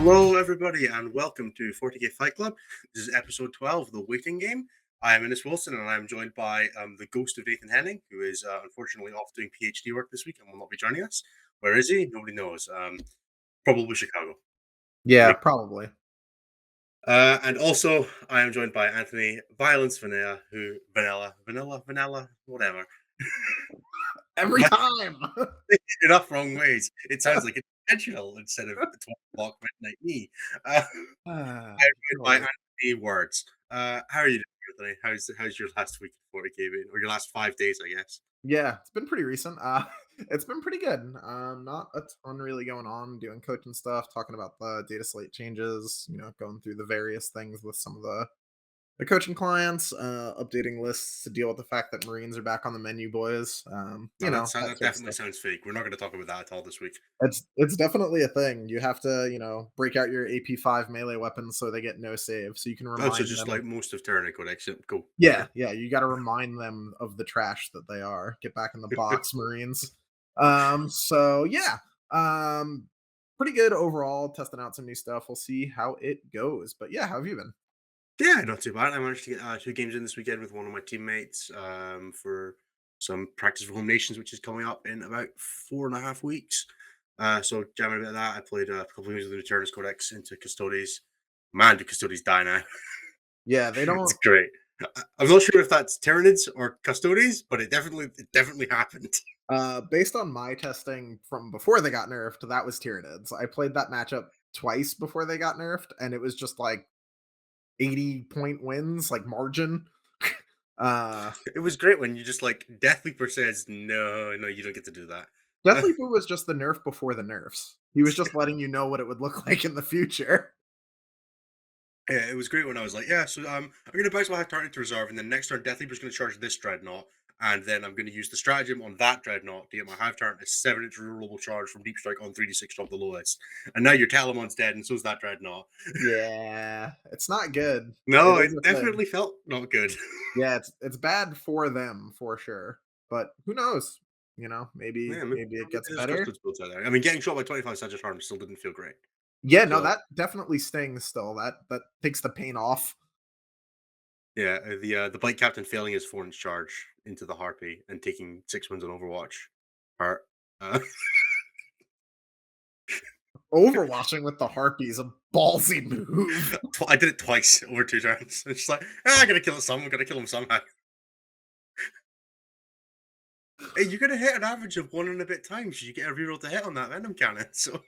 Hello, everybody, and welcome to 40K Fight Club. This is episode 12, The Waiting Game. I am Innes Wilson, and I am joined by the ghost of Nathan Henning, who is unfortunately off doing PhD work this week and will not be joining us. Where is he? Nobody knows. Probably Chicago. Yeah, Like, probably. and also, I am joined by Anthony Violence Vanilla, whatever. Every time. Enough wrong ways. It sounds like it's intentional instead of 12 o'clock midnight me. Uh, Ah, I'm joined by boy. Anthony Words. How are you doing, Anthony? How's your last week before it came in, or your last 5 days, I guess? Yeah, it's been pretty recent. It's been pretty good. Not a ton really going on, doing coaching stuff, talking about the data slate changes, going through the various things with some of the coaching clients, updating lists to deal with the fact that Marines are back on the menu, boys. That That sort of definitely stuff. sounds fake. We're not going to talk about that at all this week. It's definitely a thing. You have to, break out your AP5 melee weapons so they get no save, so you can Also, remind just them. like most of Tyranid codex. Yep, cool. Yeah, yeah, you gotta remind them of the trash that they are. Get back in the box, Marines. So yeah, um, pretty good overall, testing out some new stuff. We'll see how it goes. But yeah, how have you been? Yeah, not too bad. I managed to get 2 games in this weekend with one of my teammates for some practice for Home Nations, which is coming up in about 4.5 weeks. So jamming a bit of that. I played a couple of games with the Returners Codex into Custodes. Man, do Custodes die now? Yeah, they It's don't great. I'm not sure if that's Tyranids or Custodes, but it definitely happened. based on my testing from before they got nerfed, that was Tyranids. I played that matchup twice before they got nerfed, and it was just like 80-point wins, like margin. uh It was great when you just like Death Leaper says, no, no, you don't get to do that. Death Leaper was just the nerf before the nerfs. He was just letting you know what it would look like in the future. Yeah, it was great when I was like, yeah, so I'm gonna bounce my Hive Target to reserve, and then next turn Death Leaper's gonna charge this dreadnought, and then I'm gonna use the stratagem on that dreadnought to get my Hive Target a 7-inch rerollable charge from Deep Strike on 3d6 drop the lowest. And now your Talamon's dead, and so's that dreadnought. Yeah, it's not good. It No, is it a thing. definitely felt not good. Yeah, it's bad for them for sure. But who knows? Yeah, Maybe it gets there's better. customs builds out there. I mean, getting shot by 25 Sagittarius harm still didn't feel great. Yeah, no, So that definitely stings still. That takes the pain off. yeah, the Bite Captain failing his 4-inch charge into the Harpy and taking 6 wins on Overwatch hurt. Uh, Overwatching with the harpies, a ballsy move. I did it twice over 2 turns. It's just like, I gotta kill some. I gotta kill him somehow. Hey, you're gonna hit an average of 1 and a bit times. You get a reroll to hit on that Venom cannon. So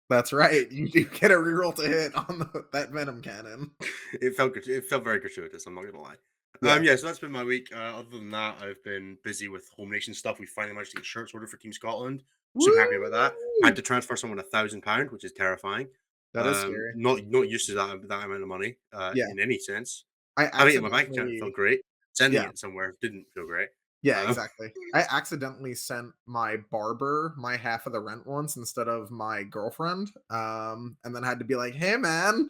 That's right. You do get a reroll to hit on that venom cannon. it felt good. It felt very gratuitous. I'm not gonna lie. Yeah. Yeah. So that's been my week. Other than that, I've been busy with Home Nation stuff. We finally managed to get shirts ordered for Team Scotland. Super happy about that. Had Woo! to transfer someone £1,000, which is terrifying. That is scary. Not used to that amount of money Yeah. in any sense. I Having it in my bank account felt accidentally great. Sending Yeah. it somewhere didn't feel great. Yeah, Um, exactly. I accidentally sent my barber my half of the rent once instead of my girlfriend, and then had to be like, "Hey, man,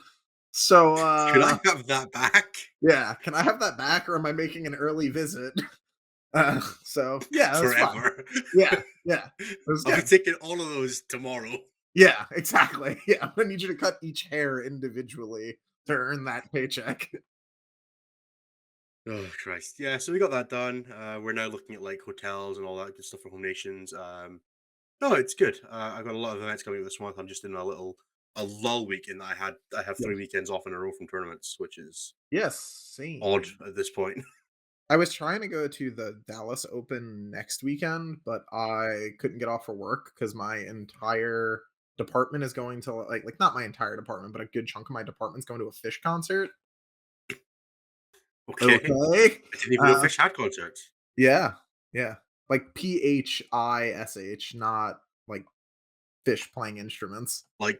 so, could I have that back yeah, can I have that back or am I making an early visit?" So, yeah, that's fine. forever? Yeah, yeah, it was I'll be good. taking all of those tomorrow. Yeah, exactly. Yeah, I need you to cut each hair individually to earn that paycheck. Oh Christ! Yeah, so we got that done. We're now looking at like hotels and all that good stuff for Home Nations. No, it's good. I've got a lot of events coming up this month. I'm just in a lull week in that I have Yeah. 3 weekends off in a row from tournaments, which is Yes, odd same. at this point. I was trying to go to the Dallas Open next weekend, but I couldn't get off for work because my entire department is going to like not my entire department, but a good chunk of my department's going to a fish concert. Okay, Okay. I didn't even know Uh Fish had concerts. yeah. Yeah. Like PHISH, not like fish playing instruments. Like,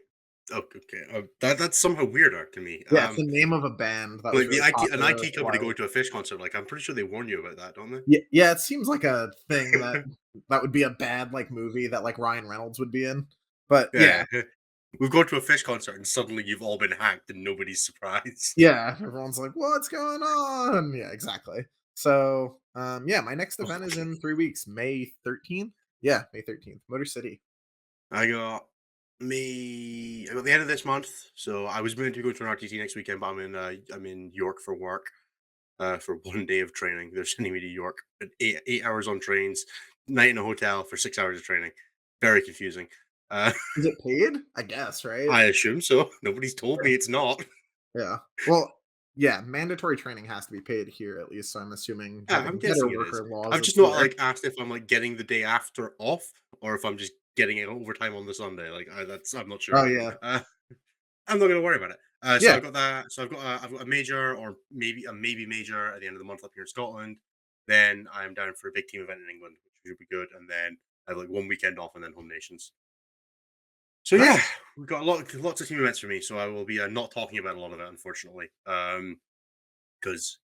oh, okay, that's somehow weirder to me. Yeah, it's the name of a band that was Like the really IT an popular IT for company like going to a Fish concert. Like, I'm pretty sure they warn you about that, don't they? yeah, yeah, it seems like a thing that would be a bad like movie that like Ryan Reynolds would be in. But yeah, Yeah. We've gone to a Fish concert and suddenly you've all been hacked and nobody's surprised. yeah, everyone's like, "What's going on?" Yeah, exactly. So, yeah, my next event is in Okay. 3 weeks, May 13th. Yeah, May 13th, Motor City. I got Me, I got the end of this month, so I was meant to go to an RTT next weekend, but I'm in York for work. For 1 day of training, they're sending me to York. 8 hours on trains, night in a hotel for 6 hours of training. Very confusing. Uh, Is it paid? I guess, right? I assume so. Nobody's told me it's not. Yeah. Well, yeah, mandatory training has to be paid here at least, so I'm assuming Yeah, I'm having better guessing it is. worker laws I've is just not there. asked if I'm getting the day after off or if I'm just getting it overtime on the Sunday. I'm not Oh, sure. yeah. Uh, I'm not going to worry about it. So Yeah. I've got that. So I've got a major or maybe major at the end of the month up here in Scotland. Then I'm down for a big team event in England, which should be good. And then I have 1 weekend off and then home nations. So yeah, Nice. we've got lots of team events for me. So I will be not talking about a lot of it, unfortunately, because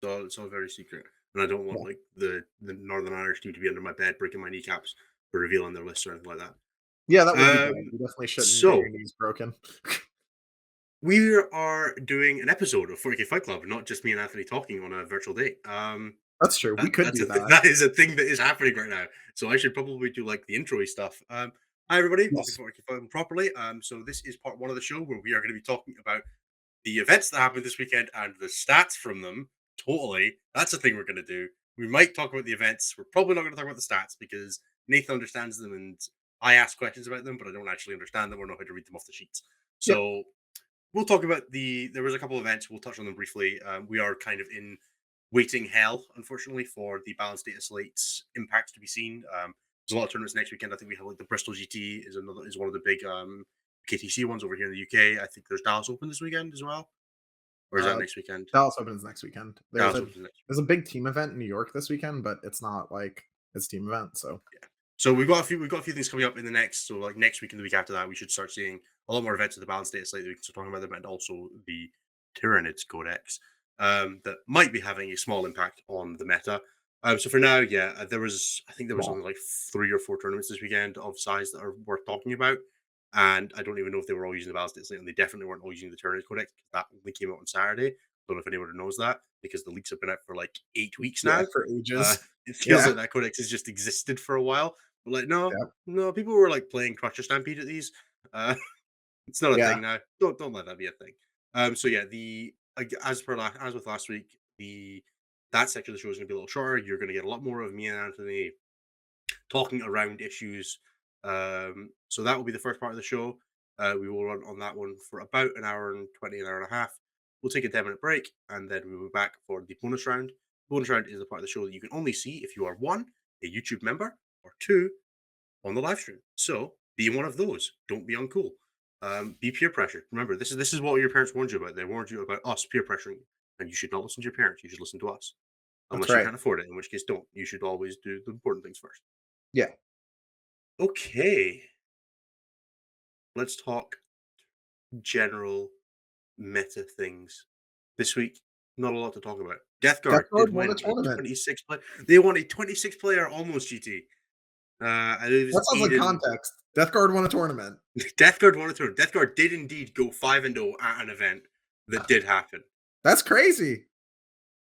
it's all very secret, and I don't want Yeah. the Northern Irish team to be under my bed breaking my kneecaps for revealing their list or anything like that. Yeah, that would be bad. Um, You definitely shouldn't get your so knees broken. we are doing an episode of 40K Fight Club, not just me and Anthony talking on a virtual date. That's true. We could do that. That is a thing that is happening right now. So I should probably do the intro stuff. Hi everybody, welcome to Yes. 40K Fight Club properly. So this is part one of the show where we are going to be talking about the events that happened this weekend and the stats from them. Totally, that's the thing we're going to do. We might talk about the events. We're probably not going to talk about the stats because Nathan understands them and I ask questions about them, but I don't actually understand them or know how to read them off the sheets. Yep. So we'll talk about there was a couple of events. We'll touch on them briefly. We are kind of in waiting hell, unfortunately, for the Balance Dataslate's impact to be seen. There's a lot of tournaments next weekend. I think we have the Bristol GT is one of the big KTC ones over here in the UK. I think there's Dallas Open this weekend as well, or is that Uh, next weekend? Dallas opens next weekend. Dallas Open next. There's a big team event in New York this weekend, but it's not like it's team event, so Yeah. So we've got a few things coming up in the next. So next week and the week after that, we should start seeing a lot more events at the Balance Data Slate that we can start talking about them, and also the Tyranids codex that might be having a small impact on the meta. So for now, yeah, I think there was only small. 3 or 4 tournaments this weekend of size that are worth talking about, and I don't even know if they were all using the Balance Data Slate, and they definitely weren't all using the Tyranids codex. That only came out on Saturday. Don't know if anyone knows that because the leaks have been out for 8 weeks Yeah, now. for Uh, ages. it feels Yeah. like that codex has just existed for a while. But no, Yep. no, people were playing Crusher Stampede at these. Uh, it's not a Yeah. thing now. Don't let that be a thing. So yeah, as with last week, the that section of the show is going to be a little shorter. You're going to get a lot more of me and Anthony talking around issues. So that will be the first part of the show. We will run on that one for about an hour and 20, an hour and a half. We'll take a 10-minute break and then we'll be back for the bonus round. Bonus round is the part of the show that you can only see if you are one, a YouTube member, or two, on the live stream. So be one of those. Don't be uncool. Be peer pressure. Remember, this is what your parents warned you about. They warned you about us peer pressuring you, and you should not listen to your parents. You should listen to us, That's unless you right. can't afford it. In which case, don't. You should always do the important things first. Yeah. Okay, let's talk general meta things. This week, not a lot to talk about. Death Death Guard did Guard won a win a tournament. 26 play. They won a 26 player almost GT. I believe it That was sounds like Eden. context. Death Guard won a tournament. Death Guard won a tournament. Death Guard did indeed go 5-0 at an event that did happen. That's crazy.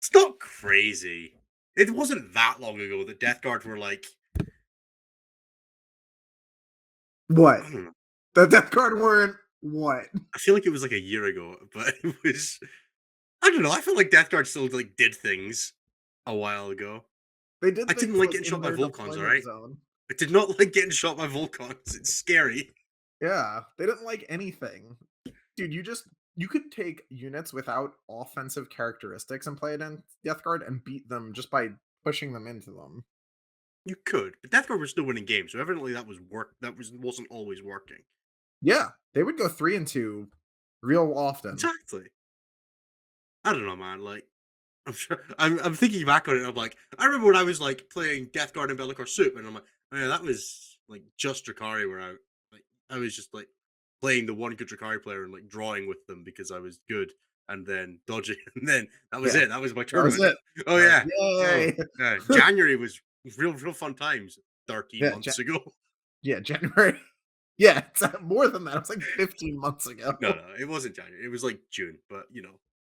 It's not crazy. It wasn't that long ago that Death Guard were What? I don't know. The Death Guard weren't what? I feel like it was a year ago, but it was I don't know. I feel like Death Guard still did things a while ago. They I did didn't things like like getting in shot by their Volcons, deployment alright? zone. I did not like getting shot by Volcons. It's scary. Yeah, they didn't like anything. Dude, you could take units without offensive characteristics and play it in Death Guard and beat them just by pushing them into them. You could, but Death Guard was still winning games, so evidently wasn't always working. Yeah, they would go 3 and 2 real often. Exactly. I don't know, man. I'm sure I'm thinking back on it. I'm I remember when I was playing Death Guard and Bellicor Soup, and I'm like, oh, yeah, that was just Drakari where I was just playing the one good Drakari player and drawing with them because I was good, and then dodging, and then that was Yeah, it. That was my that was tournament. it. Oh yeah. Oh Yay! yeah. January was real fun times. 13 Yeah, months ago. yeah, January. Yeah, it's more than that. It was like 15 months ago. No, it wasn't January. It was June, but Yeah,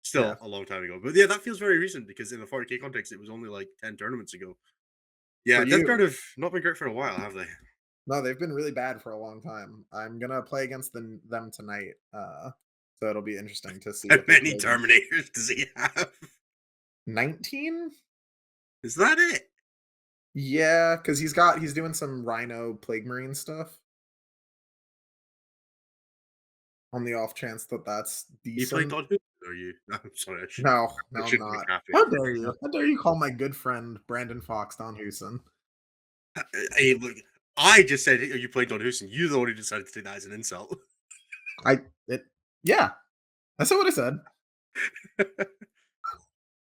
still a long time ago. But yeah, that feels very recent because in the 40K context, it was only 10 tournaments ago. for Yeah, Death Guard you. have not been great for a while, have they? No, they've been really bad for a long time. I'm gonna play against them tonight, so it'll be interesting to see How what they many play against. Terminators does he have? 19? Is that it? Yeah, because he's doing some Rhino Plague Marine stuff on the off chance that that's You play decent. Todd Who? Are you? I'm sorry, No, I no, I'm shouldn't not. make happy. How dare you? No. How dare you call my good friend Brandon Fox Don Hewson? Hey, look, I just said, "Are you playing Don Houston?" You the one who decided to take that as an insult. I it Yeah, that's what I said.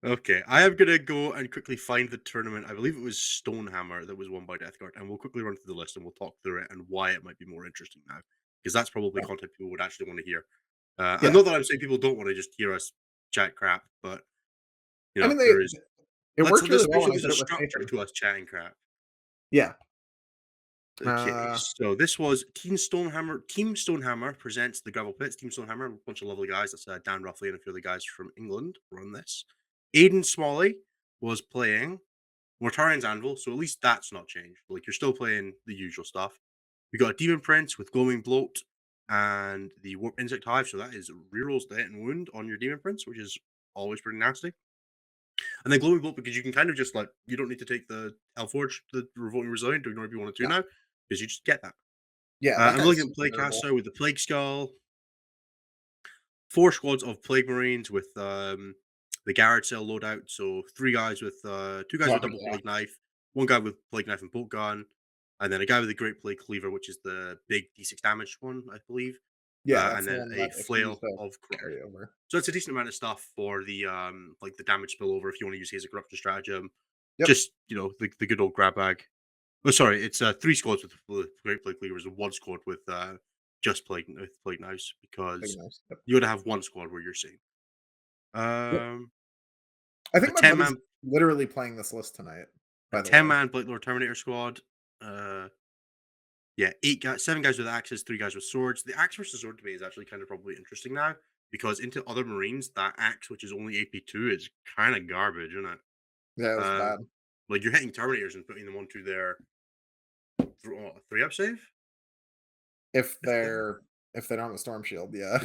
Okay, I am gonna go and quickly find the tournament. I believe it was Stonehammer that was won by Deathguard, and we'll quickly run through the list and we'll talk through it and why it might be more interesting now, because that's probably Yeah. content people would actually want to hear. And Yeah. not that I'm saying people don't want to just hear us chat crap, but I mean, there is. it Let's worked really let's make well sure when I there's did a it with structure Nathan. to us chatting crap. Yeah. Okay, Uh, so this was Team Stonehammer. Team Stonehammer presents the Gravel Pits. Team Stonehammer, a bunch of lovely guys. That's Dan Ruffley and a few other guys from England run this. Aidan Smalley was playing Mortarian's Anvil, so at least that's not changed. Like, you're still playing the usual stuff. We got a Demon Prince with Gloaming Bloat and the Warp Insect Hive, so that is rerolls to hit and wound on your Demon Prince, which is always pretty nasty. And then Gloaming Bolt, because you can kind of just like, you don't need to take the Hellforge, the Revolting Resilient, or ignore if you want to yeah. now, because you just get that. Yeah, that I'm guy's looking at super durable. Playcaster with the Plague Skull, 4 squads of Plague Marines with the Garrett Cell loadout. So 3 guys with 2 guys Oh, with double yeah. Plague Knife, 1 guy with Plague Knife and Bolt Gun, and then a guy with a Great Plague Cleaver, which is the big D6 damage one, I believe. Yeah, that's And the then one a that if you use flail the of corruption. carryover. So it's a decent amount of stuff for the like the damage spillover if you want to use Haze of Corruption stratagem. Yep. Just the good old grab bag. Oh, sorry, it's 3 squads with Great Plague Cleavers and 1 squad with just plague knives Big because nice. Yep. you got to have 1 squad where you're safe. Yep. Um, I a think my ten buddy's man literally playing this list tonight, a by the ten way. man Blight Lord Terminator squad. Yeah, 8 guys, 7 guys with axes, 3 guys with swords. The axe versus sword debate is actually kind of probably interesting now because into other Marines, that axe, which is only AP2, is kind of garbage, isn't it? Yeah, it was Uh, bad. like you're hitting Terminators and putting them onto their 3-up save. If If they have, they're if they don't have a storm shield, yeah.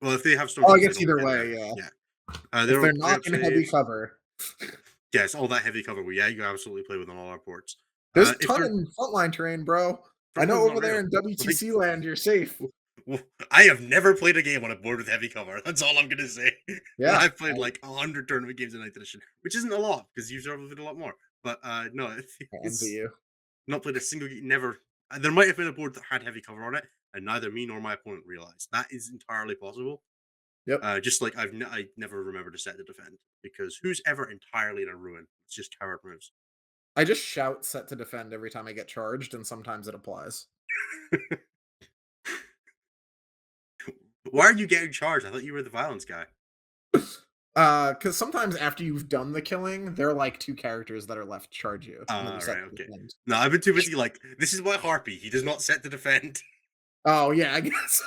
well, if they have storm Oh, I shields, they guess don't either get there. way, yeah. Yeah, If they're they're on not 3-up in heavy saves. cover. Yes, all that heavy cover. Well, yeah, you can absolutely play with on all our ports. There's a If ton they're in frontline terrain, bro. I know Frontline's not over there real. in Like, WTC land, you're safe. I have never played a game on a board with heavy cover. That's all I'm gonna say. And Yeah, I've played like 100 tournament games in Ninth Edition, which isn't a lot because you've probably played a lot more. But no, I envy it's you. not played a single game. Never. There might have been a board that had heavy cover on it, and neither me nor my opponent realized that is entirely possible. Yep. Just like I never remember to set to defend because who's ever entirely in a ruin? It's just coward moves. I just shout set to defend every time I get charged, and sometimes it applies. Why are you getting charged? I thought you were the violence guy. Because sometimes after you've done the killing, there are like two characters that are left to charge you, and then you set Right, to okay. defend. No, I've been too busy like, this is why Harpy, he does not set to defend. Oh yeah, I guess.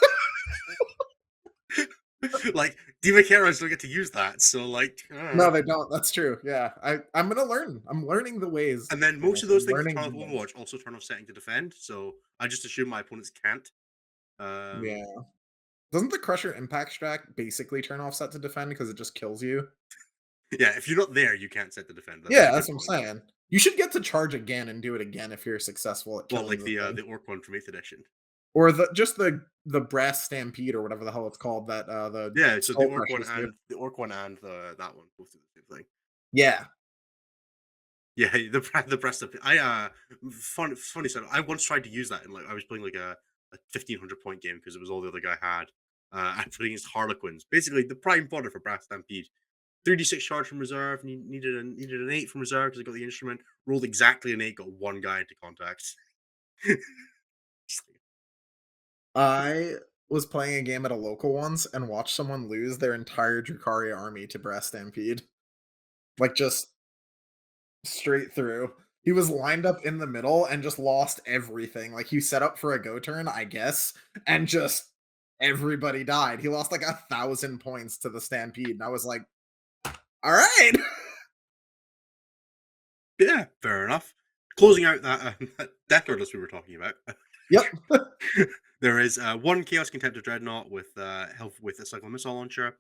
Like, Divacaros don't get to use that, so like, No, they don't. That's true. Yeah, I'm gonna learn. I'm learning the ways. and then most Dennis. of those I'm things that learning turn the off ways. Overwatch also turn off setting to defend, so I just assume my opponents can't. Um, Yeah. Doesn't the Crusher Impact Strat basically turn off set to defend because it just kills you? yeah, if you're not there, you can't set to defend. That's Yeah, a that's good what I'm point. saying. You should get to charge again and do it again if you're successful at Well, killing like the thing. the Orc one from 8th edition. Or the brass stampede or whatever the hell it's called that the Yeah, so the skull Orc one crushers do. and that one both do the same thing. Yeah. Yeah, the breast of I funny said I once tried to use that in like I was playing like a 1,500 point game because it was all the other guy had. I'm playing against Harlequins, basically the prime fodder for Brass Stampede. 3d6 charge from reserve, needed an 8 from reserve because I got the instrument. Rolled exactly an 8, got 1 guy into contact. I was playing a game at a local once and watched someone lose their entire Drukhari army to brass stampede. Like just straight through. He was lined up in the middle and just lost everything. Like he set up for a go turn, I guess, and just everybody died. He lost like 1,000 points to the stampede, and I was like, "All right." Yeah, fair enough. closing out that, that Death Guard list we were talking about, Yep. there is one Chaos Contemptor Dreadnought with health with a cycle missile launcher,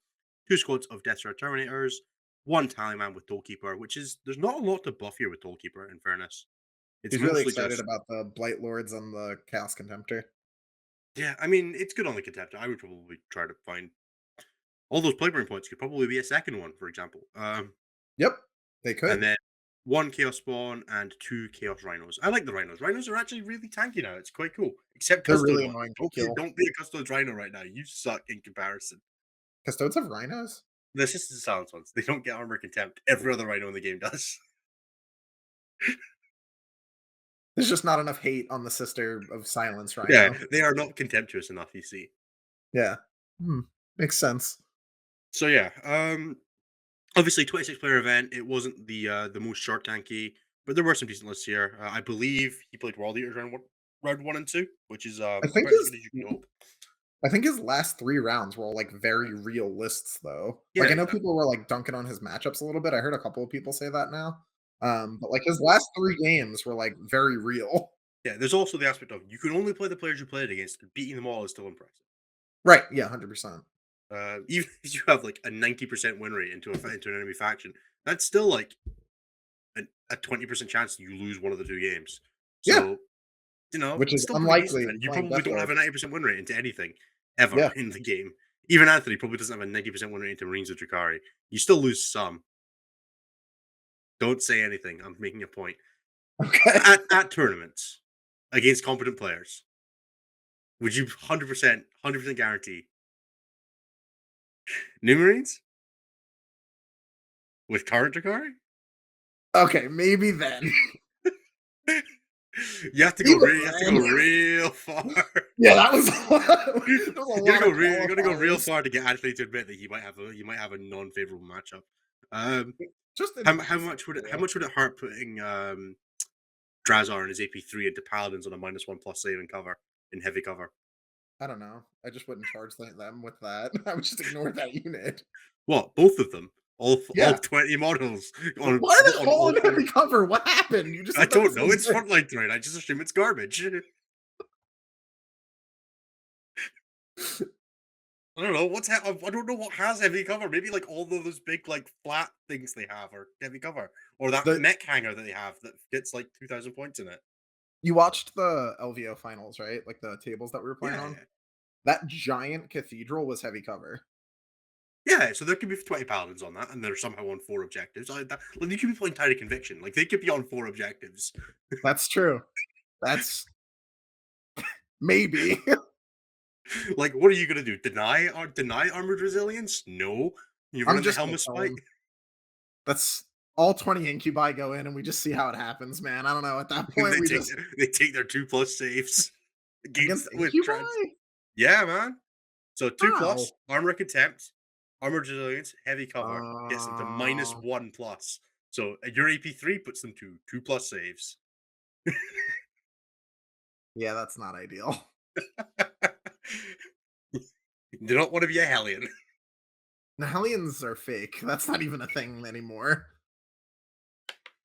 two squads of Death Star Terminators, one Tallyman with Tollkeeper, which is there's not a lot to buff here with Tollkeeper. In fairness, it's He's really mostly excited just about the Blight Lords and the Chaos Contemptor. yeah. I mean, it's good on the Contemptor. I would probably try to find all those Playburn points. Could probably be a second one, for example. Yep, they And could. then one Chaos Spawn and two Chaos Rhinos. I like the Rhinos. Rhinos are actually really tanky now. It's quite cool. Except They're Custode really one. annoying to Don't kill. don't be a Custode Rhino right now. You suck in comparison. Custodes have rhinos? The Sisters of Silence ones. They don't get armor contempt. Every other Rhino in the game does. There's just not enough hate on the Sister of Silence Yeah, rhino. they are not contemptuous enough, you see. Yeah. Hmm, makes sense. So yeah, obviously 26 player event. It wasn't the most short tanky, but there were some decent lists here. I believe he played World Eaters round one and two, which is I think about as good as you can hope. his last 3 rounds were all, like, very real lists, though. Like, Yeah, I know exactly. people were, like, dunking on his matchups a little bit. I heard a couple of people say that now. But, like, his last 3 games were, like, very real. Yeah, there's also the aspect of you can only play the players you played against, and beating them all is still impressive. Right, yeah, 100%. Even if you have like a 90% win rate into an enemy faction, that's still like a 20% chance you lose one of the two games. Yeah, So, you know, which it's is still pretty decent. unlikely And you playing probably Death don't have Guard. a 90% win rate into anything ever Yeah, in the game. Even Anthony probably doesn't have a 90% win rate into Marines or Drukhari. You still lose some. Don't say anything. I'm making a point. okay. At tournaments against competent players, would you 100% guarantee new Marines with current Drukhari? Okay, maybe then. You have to go Even real. You have to go then. real far. Yeah, that was there was a You gotta lot go of real. You gotta go real qualifiers. far to get Anthony to admit that you might have a non-favorable matchup. Um, Just in passing, how yeah. much would it hurt putting Drazar and his AP3 into Paladins on a -1 plus save and cover in heavy cover? I don't know. I just wouldn't charge them with that. I would just ignore that unit. What? Both of them? All Yeah. 20 models Why are they on all all in four? heavy cover? What happened? You just I said that don't this know. was It's great. frontline terrain. I just assume it's garbage. I don't know I don't know what has heavy cover. Maybe like all of those big like flat things they have are heavy cover, or that The mech hanger that they have that gets like 2,000 points in it. You watched the LVO finals, right? Like the tables that we were playing Yeah, on? yeah, That giant cathedral was heavy cover. yeah. So there could be 20 paladins on that, and they're somehow on four objectives. Like you could be playing Tide Conviction. Like they could be on four objectives. That's true. That's maybe. Like, what are you gonna do? Deny armored resilience? No. You run I'm into just gonna Helmet tell Spite. him that's all 20 incubi go in and we just see how it happens, man. I don't know. At that point, we just They take their 2+ saves against against with trans. incubi? Yeah, man. So 2 plus How? armor contempt, armor resilience, heavy cover gets them to Uh, -1 plus. So your AP3 puts them to 2+ saves. yeah, that's not ideal. You do not want to be a Hellion. The Hellions are fake. That's not even a thing anymore.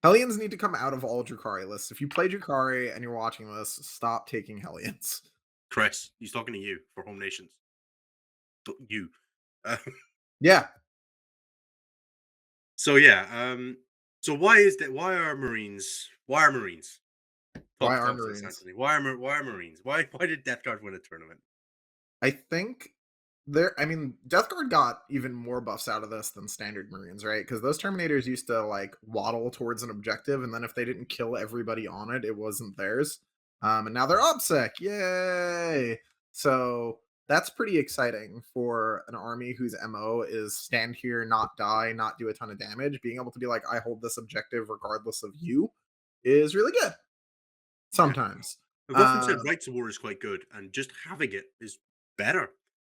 Hellions need to come out of all Drukhari lists. If you play Drukhari and you're watching this, stop taking Hellions. Chris, he's talking to you for Home Nations. You. Uh, Yeah. so yeah, so why is that? Why are Marines? Why are Talk to us, Marines? Anthony. Why are Marines? Why did Death Guard win a tournament? I think I mean, Death Guard got even more buffs out of this than standard Marines, right? Because those Terminators used to like waddle towards an objective, and then if they didn't kill everybody on it, it wasn't theirs. And now they're OPSEC. Yay! So that's pretty exciting for an army whose MO is stand here, not die, not do a ton of damage. Being able to be like, I hold this objective regardless of you is really good Yeah, sometimes. I've often Uh, said Rights of War is quite good, and just having it is better.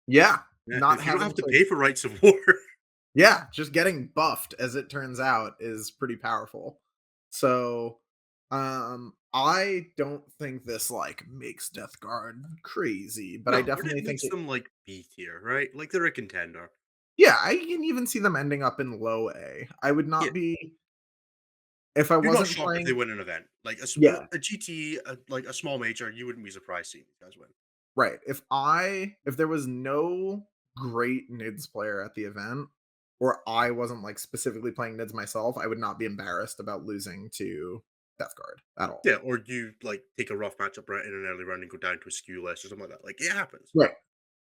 yeah, Yeah, not if you don't having have to to pay for Rights of War, Yeah, just getting buffed, as it turns out, is pretty powerful. So, I don't think this, like, makes Death Guard crazy, but I no, but it definitely think makes it them like B tier, right? Like they're a contender. yeah, I can even see them ending up in low A. I would Yeah, not be If I You're not wasn't shocked if they playing win an event. Like yeah, a GT, like a small major, you wouldn't be surprised seeing these guys win. right. If there was no great Nids player at the event, or I wasn't, like, specifically playing Nids myself, I would not be embarrassed about losing to Death Guard at all. Yeah, or you like take a rough matchup right in an early round and go down to a skew list or something like that. Like it happens. Right.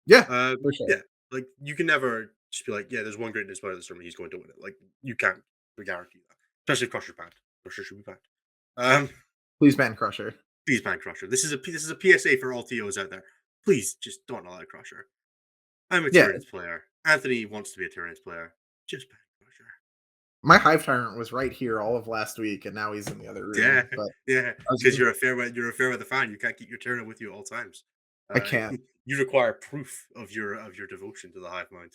Yeah, for sure. Yeah, like you can never just be like, yeah, there's one greatness player this tournament, he's going to win it. Like you can't guarantee that, especially if Crusher's banned. Crusher should be banned. Um, Please ban Crusher. please ban Crusher. This is a PSA for all TOs out there. Please just don't allow Crusher. I'm a Yeah, Tyranids player. Anthony wants to be a Tyranids player. Just ban Crusher. my Hive Tyrant was right here all of last week, and now he's in the other Yeah, room, but yeah. I was Because gonna you're a fair weather fan. You can't keep your Tyrant with you at all times. I Uh, can't. you require proof of your devotion to the Hive mind.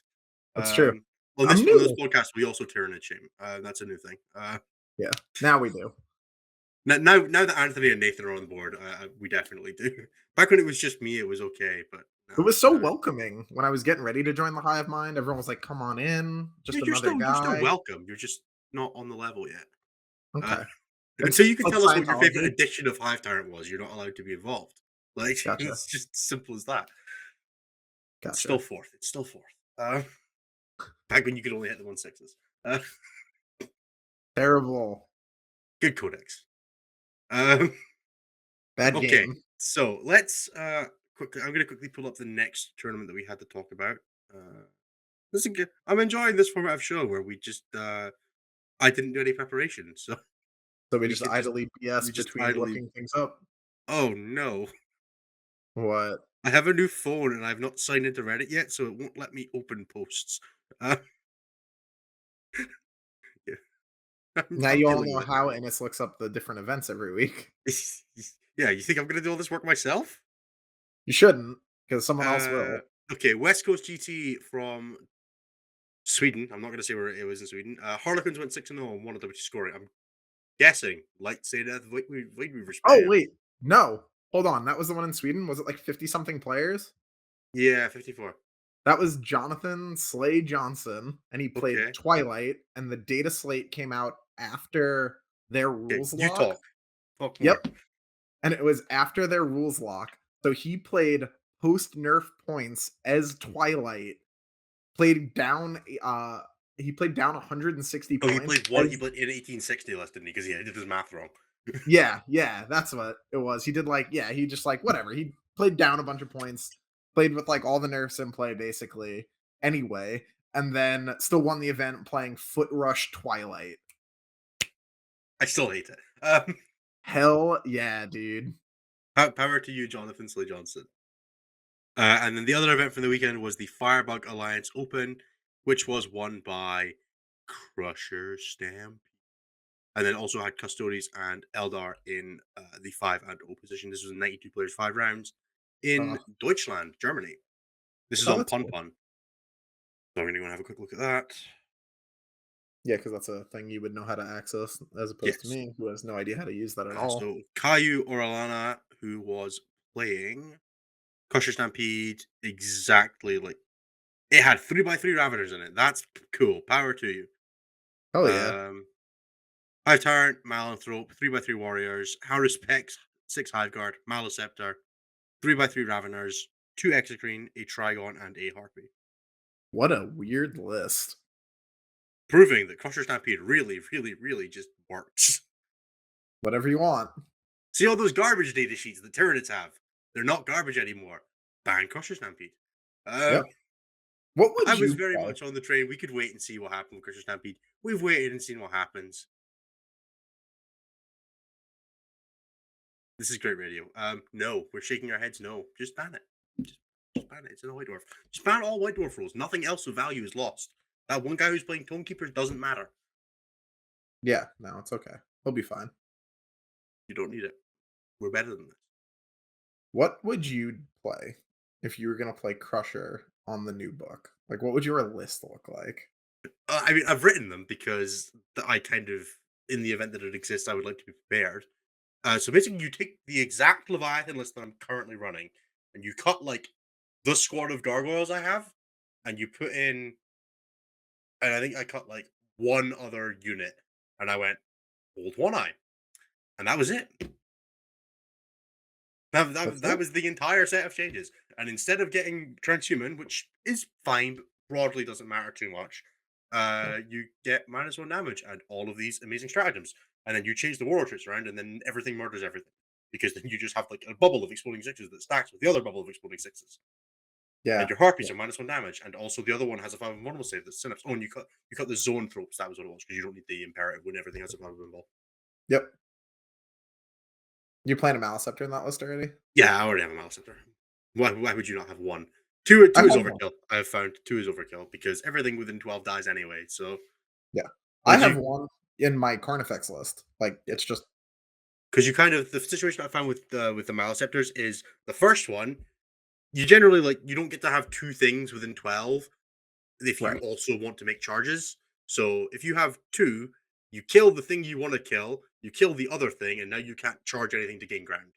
That's true. Um, I'm on this new. podcast, we also Tyranid shame. That's a new thing. Yeah, now we do. Now that Anthony and Nathan are on board, we definitely do. Back when it was just me, it was okay, but It now was it's so welcoming when I was getting ready to join the Hive Mind. Everyone was like, "Come on in, yeah, just another you're still guy." welcome. You're just not on the level yet. Uh, Okay, until you it's can like tell us what your favorite Scientology. edition of Hive Tyrant was, you're not allowed to be involved. Like Gotcha, it's just simple as that. It's still gotcha. fourth. It's still fourth. Back when you could only hit the 1/6s. Uh, Terrible. good codex. Um, Bad okay, game. so let's quickly. I'm going to quickly pull up the next tournament that we had to talk about. This is good. I'm enjoying this format of show where we just I didn't do any preparation, so So we we just can just idly BS we just between idly. looking things up. Oh no, What? I have a new phone and I've not signed into Reddit yet, so it won't let me open posts. Uh, yeah, Now I'm you all dealing know with how Innis looks up the different events every week. it. Yeah, you think I'm going to do all this work myself? You shouldn't, because someone else Uh, will. okay, West Coast GT from Sweden. I'm not going to say where it was in Sweden. Harlequins went 6-0 and one of them was scoring. I'm guessing Light say that Void Weaver Oh, spam. wait. No. Hold on. That was the one in Sweden? Was it like 50 something players? Yeah, 54. That was Jonathan Slay Johnson, and he played Okay. Twilight, and the data slate came out after their Okay, rules you lock. talk. Talk more. Yep. And it was after their rules lock. So he played post nerf points as Twilight, played down he played down 160 Oh, points he as played in 1860 less, didn't he? Because he did his math wrong. yeah, yeah, that's what it was. He did like yeah, he just like whatever. He played down a bunch of points, played with like all the nerfs in play basically anyway, and then still won the event playing Foot Rush Twilight. I still hate it. Hell yeah, dude. Power to you, Jonathan Slay Johnson. And then the other event from the weekend was the Firebug Alliance Open, which was won by Crusher Stamp. And then also had Custodes and Eldar in the 5 and O position. This was 92 players, 5 rounds in Deutschland, Germany. This is Oh, on that's Pun cool. Pun. So I'm going to go and have a quick look at that. Yeah, because that's a thing you would know how to access as opposed to Yes. me, who has no idea how to use that at all. So Caillou Orellana, who was playing Crusher Stampede exactly like it had 3x3 Ravagers in it. That's cool. Power to you. Hell yeah. Um, Hive Tyrant, Malanthrope, 3x3 Warriors, Harus Pex, 6 Hive Guard, Maliceptor, 3x3 Raveners, 2 Exocrine, a Trigon, and a Harpy. What a weird list. Proving that Crusher Stampede really, really, really just works. Whatever you want. See all those garbage data sheets that Tyranids have? They're not garbage anymore. Ban Crusher Stampede. Yep. Um, What would I was you very play? much on the train. We could wait and see what happened with Crusher Stampede. We've waited and seen what happens. This is great radio. No, we're shaking our heads. No, just ban it. Just ban it. It's in a White Dwarf. Just ban all White Dwarf rules. Nothing else of value is lost. That one guy who's playing Tonekeepers doesn't matter. Yeah, no, it's okay. He'll be fine. You don't need it. We're better than this. What would you play if you were gonna play Crusher on the new book? Like, what would your list look like? I mean, I've written them because I kind of, in the event that it exists, I would like to be prepared. So basically, you take the exact Leviathan list that I'm currently running, and you cut like the squad of gargoyles I have, and you put in, and I think I cut like one other unit, and I went, hold one eye, and that was it. That's That it. was the entire set of changes. And instead of getting transhuman, which is fine, but broadly doesn't matter too much, Yeah. you get -1 damage and all of these amazing stratagems. And then you change the warrior traits around, and then everything murders everything. Because then you just have like a bubble of exploding sixes that stacks with the other bubble of exploding sixes. And Yeah. your harpies are -1 damage, and also the other one has a 5 and 1 will save the synapse. Oh, and you cut the zone tropes. That was what it was because you don't need the imperative when everything has a 5 involved. Yep. You playing a Maliceptor in that list already? Yeah, I already have a mouse there. Why would you not have one? I Two is have one. overkill. I've found two is overkill because everything within 12 dies anyway. So Yeah. I like have you one in my Carnifex list. Like, yeah, it's just because you kind of the situation I found with the Maliceptors is the first one, you generally like you don't get to have two things within 12 if you right. also want to make charges. So if you have two, you kill the thing you want to kill, you kill the other thing, and now you can't charge anything to gain ground.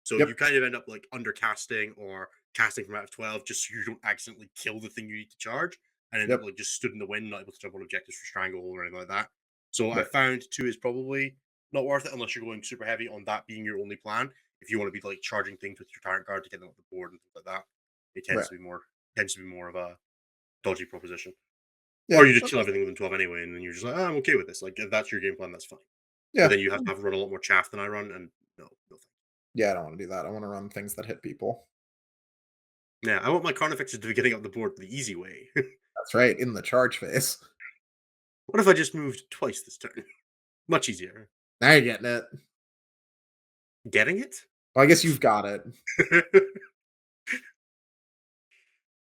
So you Yep. kind of end up like undercasting or casting from out of 12 just so you don't accidentally kill the thing you need to charge and end up Yep. like just stood in the wind, not able to jump on objectives for stranglehold or anything like that. So I Right. found two is probably not worth it unless you're going super heavy on that being your only plan. If you want to be like charging things with your Tyrant guard to get them off the board and things like that, it Right. tends to be more of a dodgy proposition. Or Yeah. you just That kill makes everything within 12 anyway, and then you're just like, I'm okay with this. Like if that's your game plan, that's fine. But yeah. then you have to run a lot more chaff than I run, and no thanks. Yeah, I don't wanna do that. I wanna run things that hit people. Yeah, I want my Carnifexes to be getting up the board the easy way. That's right, in the charge phase. What if I just moved twice this turn? Much easier. Now you're getting it. Getting it? Well, I guess you've got it.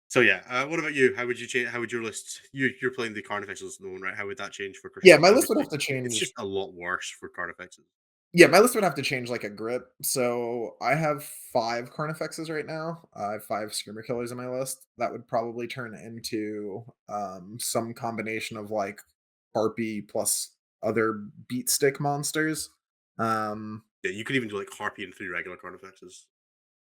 So yeah, what about you? How would you change? How would your list? You're playing the Carnifex list at the moment, right? How would that change for Yeah, Christian? my list would Obviously, have to it's change. just a lot worse for Carnifexes. Yeah, my list would have to change like a grip. So I have 5 Carnifexes right now. I have 5 Screamer Killers in my list. That would probably turn into some combination of like Harpy plus other beat stick monsters. Um, Yeah, you could even do like Harpy and 3 regular Carnifexes,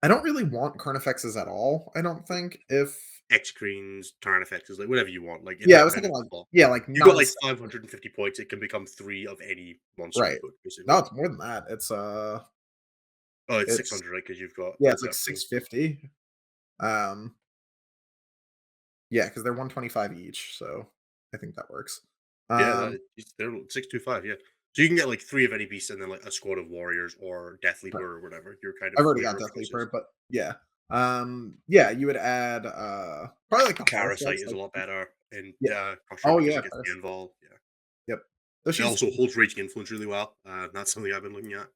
I don't really want Carnifexes at all, I don't think. If X-Creens, Tyrannifexes, like whatever you want, like in Yeah, I that was kind thinking of like slot. yeah, like You got like non-stack. 550 points. It can become 3 of any monster you Right. put, No, basically. it's more than that. Oh, it's It's 600, right? Because you've got yeah, the it's like thing. 650. Um, yeah, because they're 125 each, so I think that works. Yeah, Um, they're 625. Yeah, so you can get like 3 of any beast and then like a squad of warriors or Death right. Leaper or whatever your kind of I've already got flavor of Death choices. Leaper, but yeah. Yeah, you would add probably like the Horror Parasite Flex, is a like lot better in yeah. Crusher Oh because yeah, it gets me Paris. involved. Yeah, Yep. So it she's also holds Raging Influence really well. That's something I've been looking at.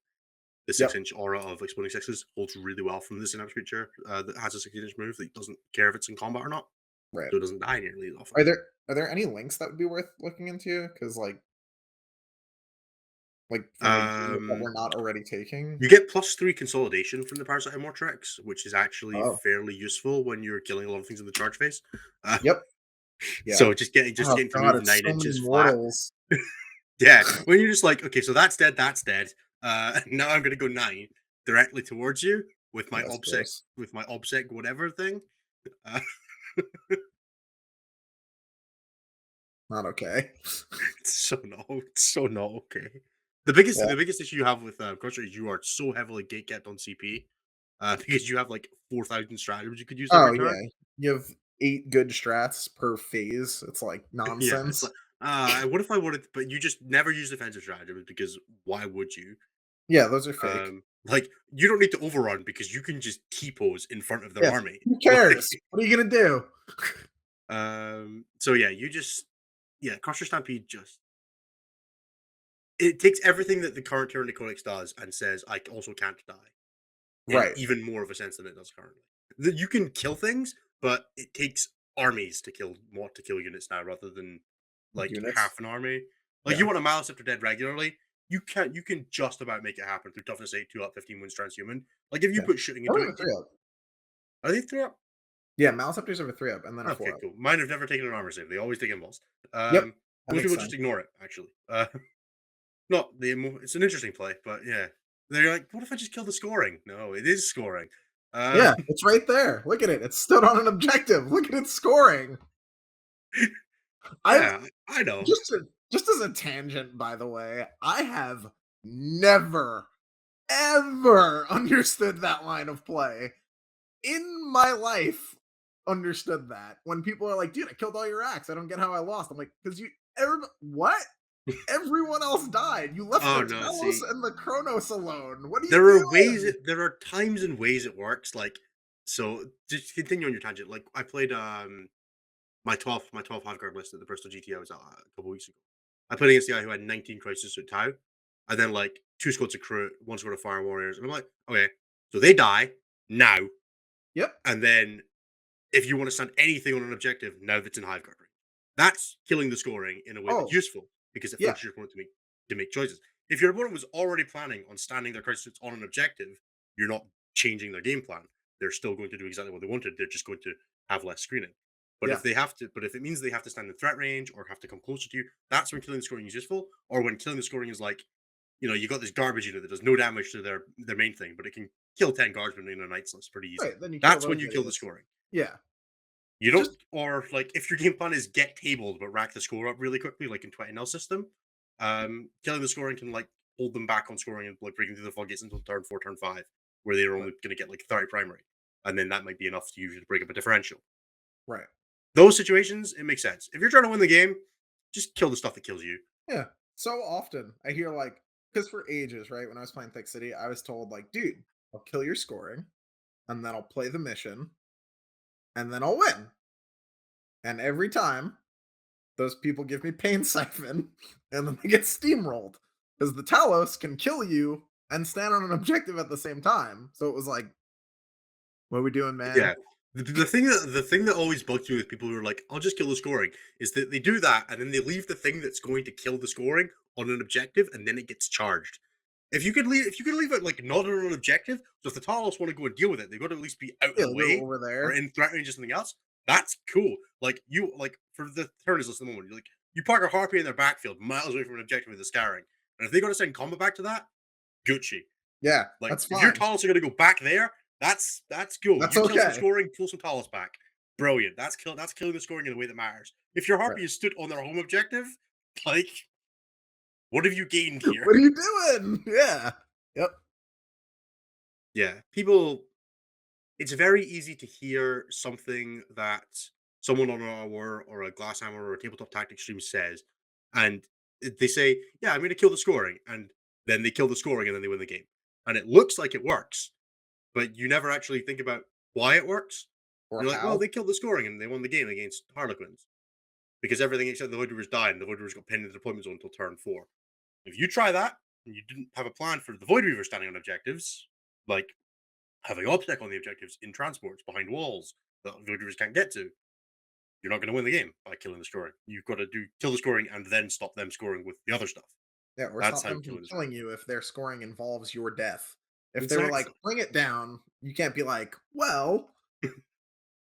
The yep, 6-inch aura of exploding sixes holds really well from this synapse creature that has a 16-inch move that doesn't care if it's in combat or not, right. so it doesn't die nearly as often. Are there any links that would be worth looking into? Because like from a unit that Um, we're not already taking? you get +3 consolidation from the Parasite Immortrex, which is actually Oh. fairly useful when you're killing a lot of things in the charge phase. Uh, Yep. Yeah. So just Oh getting to god, move it's 9 so many inches flat. mortals. Yeah, when you're just like, "Okay, so that's dead, that's dead. Now I'm gonna go 9 directly towards you Yeah, that's gross. with my obsec whatever thing." Uh, Not okay. it's so not okay. Yeah. The biggest issue you have with, Crusher is you are so heavily gate kept on CP, because you have, like, 4,000 stratagems you could use Oh, every turn. yeah. You have 8 good strats per phase. It's like Yeah, it's like, nonsense. what if I wanted but you just never use defensive stratagems because why would you? Yeah, those are fake. Like, you don't need to overrun because you can just T-pose in front of their Yes. army. Who Like, cares? What are you gonna do? so yeah, yeah, Crusher Stampede just it takes everything that the current Tyranid Codex does and says, I also can't die in Right. even more of a sense than it does currently. You can kill things, but it takes armies to kill units now rather than like Units. half an army. Like Yeah. you want a Maliceptor dead regularly, you can just about make it happen through toughness 8, 2 up, 15 wins transhuman. Like if you Yeah. put shooting Or into a it, 3 up. are they 3 up? Yeah, Maliceptors have a 3 up and then a Okay, 4 up. cool. Mine have never taken an armor save. They always take involves. Yep. That Most makes people just sense. ignore it, actually. Not the it's an interesting play, but yeah. They're like, what if I just kill the scoring? No, it is scoring. Uh, Yeah, it's right there. Look at it. It stood on an objective. Look at it scoring. I've yeah, I know. just to just as a tangent, by the way, I have never, ever understood that line of play in my life. Understood that when people are like, "Dude, I killed all your acts. I don't get how I lost." I'm like, "Because what? Everyone else died. You left Oh the no, Talos see, and the Chronos alone. What are you there are ways, doing?" there are times and ways it works. Like, so just continue on your tangent. Like, I played my 12 half guard list at the Bristol GT I was at a couple weeks ago. I played against the guy who had 19 crisis with Tau, and then like two squads of crew, one squad of fire warriors, and I'm like, okay, so they die now, Yep. and then if you want to stand anything on an objective, now that's in hive guard range. That's killing the scoring in a way that's Oh, useful because it yeah. forces your opponent to make choices. If your opponent was already planning on standing their crisis on an objective, you're not changing their game plan. They're still going to do exactly what they wanted. They're just going to have less screening. But Yeah. if they have to, but if it means they have to stand in threat range or have to come closer to you, that's when killing the scoring is useful. Or when killing the scoring is like, you got this garbage unit that does no damage to their main thing, but it can kill 10 guardsmen in a night's list pretty easy. Right. Then you kill That's when those you kill the idiots. scoring. Yeah. You don't, Just or like if your game plan is get tabled but rack the score up really quickly, like in 20 nil system, killing the scoring can like hold them back on scoring and like breaking through the floodgates until turn 4, turn 5, where they're right. only going to get like 30 primary, and then that might be enough to usually break up a differential. Right. Those situations, it makes sense. If you're trying to win the game, just kill the stuff that kills you. Yeah. So often I hear like, because for ages, right, when I was playing Thick City, I was told like, "Dude, I'll kill your scoring, and then I'll play the mission, and then I'll win." And every time, those people give me Pain Siphon, and then they get steamrolled because the Talos can kill you and stand on an objective at the same time. So it was like, "What are we doing, man?" Yeah. The thing that always bugs me with people who are like, "I'll just kill the scoring," is that they do that and then they leave the thing that's going to kill the scoring on an objective, and then it gets charged. If you could leave it like not on an objective, so if the Talos want to go and deal with it, they've got to at least be out of Yeah, the go way over or there. in threat range or something else. That's cool. Like you like for the Tyranids list at the moment, you're like you park a harpy in their backfield, miles away from an objective with a scarring. And if they got to send combat back to that, Gucci. Yeah, Like that's if your fine. Talos are gonna go back there, that's cool. That's You kill some okay. scoring, pull some Talos back. Brilliant. That's killing the scoring in the way that matters. If your Right. harpy is stood on their home objective, like what have you gained here? What are you doing? Yeah. Yep. Yeah. People, it's very easy to hear something that someone on a war or a glass hammer or a tabletop tactics stream says, and they say, "Yeah, I'm going to kill the scoring," and then they kill the scoring and then they win the game, and it looks like it works, but you never actually think about why it works. Or You're like, "Well, how? they killed the scoring and they won the game against Harlequins because everything except the Void Reavers died and the Void Reavers got pinned in the deployment zone until turn 4." If you try that and you didn't have a plan for the Void Reaver standing on objectives, like having obstacle on the objectives in transports behind walls that the Void Reavers can't get to, you're not going to win the game by killing the scoring. You've got to do kill the scoring and then stop them scoring with the other stuff. Yeah, or That's stop how them from killing the killing scoring you if their scoring involves your death. If they were like, exactly. "Bring it down," you can't be like, "Well,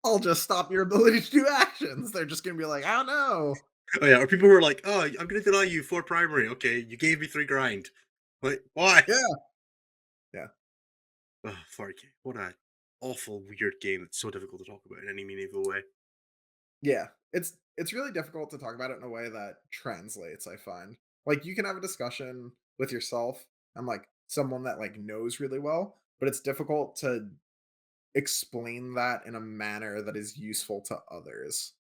I'll just stop your ability to do actions." They're just gonna be like, "I don't know." Oh yeah, or people who are like, "Oh, I'm going to deny you 4 primary." Okay, you gave me 3 grind. Like why? Yeah, yeah, Oh, 40k. What a awful weird game that's so difficult to talk about in any meaningful way. yeah. It's really difficult to talk about it in a way that translates, I find. Like, you can have a discussion with yourself and, like, someone that, like, knows really well, but it's difficult to explain that in a manner that is useful to others,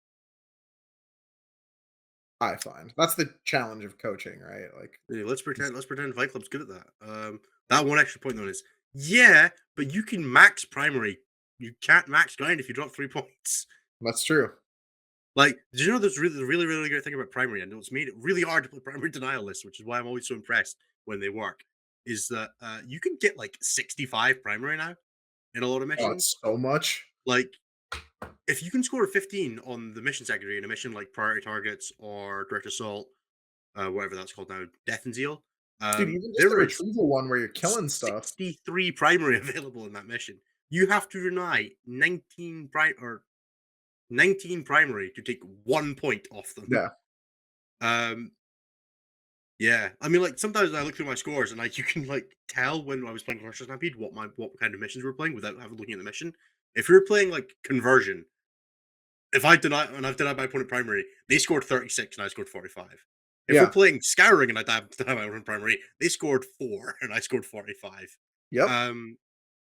I find. That's the challenge of coaching, right? Like, Yeah, it's let's pretend Fight Club's good at that. That one extra point though is yeah, but you can max primary. You can't max grind if you drop 3 points. that's true. Like, did you know there's really great thing about primary, and it's made it really hard to play primary denial lists, which is why I'm always so impressed when they work. Is that you can get like 65 primary now in a lot of Oh, missions. it's so much. Like, if you can score a 15 on the mission secretary in a mission like priority targets or direct assault, whatever that's called now, death and zeal, Dude, even just the there is retrieval one where you're killing stuff. 63 primary available in that mission. You have to deny 19 primary to take 1 point off them. Yeah. Um, yeah, I mean, like sometimes I look through my scores and like you can like tell when I was playing Clash of Stampede what kind of missions we were playing without having looking at the mission. If we were playing like conversion, if I deny and I've denied my opponent primary, they scored 36 and I scored 45. If we're Yeah. playing Scouring and I die my own primary, they scored 4 and I scored 45. Yep. Um,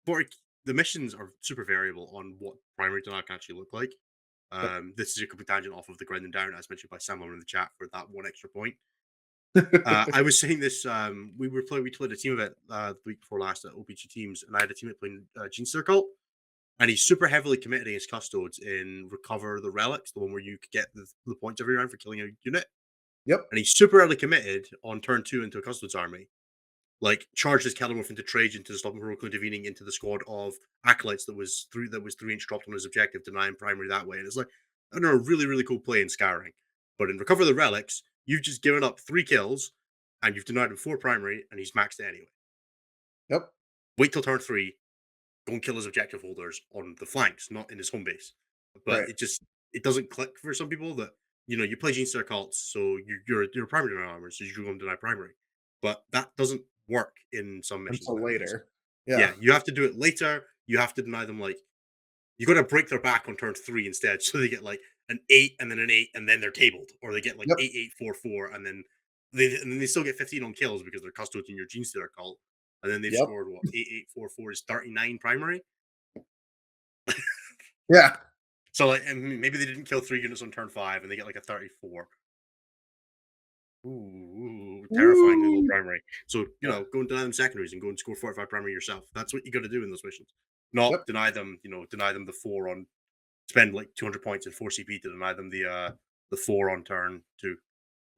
for the missions are super variable on what primary denial can actually look like. Yep. This is a complete tangent off of the grinding down, as mentioned by Samuel in the chat for that one extra point. I was saying this. We played a team event the week before last at OPG Teams, and I had a teammate playing Gene Circle, and he's super heavily committed against Custodes in recover the relics, the one where you could get the points every round for killing a unit, Yep. and he's super early committed on turn 2 into a Custodes army. Like charged his Keldamorph into Trage into the stop heroically intervening into the squad of acolytes that was 3 inch dropped on his objective, denying primary that way. And it's like, I don't know, really, really cool play in Scouring. But in Recover the Relics, you've just given up 3 kills and you've denied him 4 primary and he's maxed it anyway. Yep. Wait till turn 3, go and kill his objective holders on the flanks, not in his home base. But Right. it doesn't click for some people that you play Gene Star cults, so you're a primary denial armor, so you go and deny primary. But that doesn't work in some missions Until nowadays. later. Yeah. Yeah, you have to do it later. You have to deny them like you got to break their back on turn 3 instead, so they get like an 8 and then an 8 and then they're tabled, or they get like Yep. 8 8 4 4 and then they still get 15 on kills because they're custodian your Gene Stealer cult, and then they've Yep. scored what 8 8 4 4 is 39 primary. Yeah. So like, and maybe they didn't kill 3 units on turn 5 and they get like a 34. Terrifyingly low Woo! primary. So, Yeah. go and deny them secondaries and go and score 45 primary yourself. That's what you got to do in those missions. Not Yep. deny them the 4 on, spend like 200 points and 4 CP to deny them the 4 on turn 2.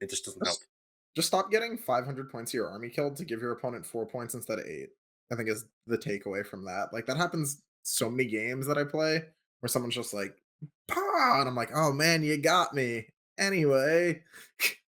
It just doesn't help. Just just stop getting 500 points of your army killed to give your opponent 4 points instead of 8. I think is the takeaway from that. Like that happens so many games that I play where someone's just like, "Pah!" and I'm like, "Oh man, you got me." Anyway,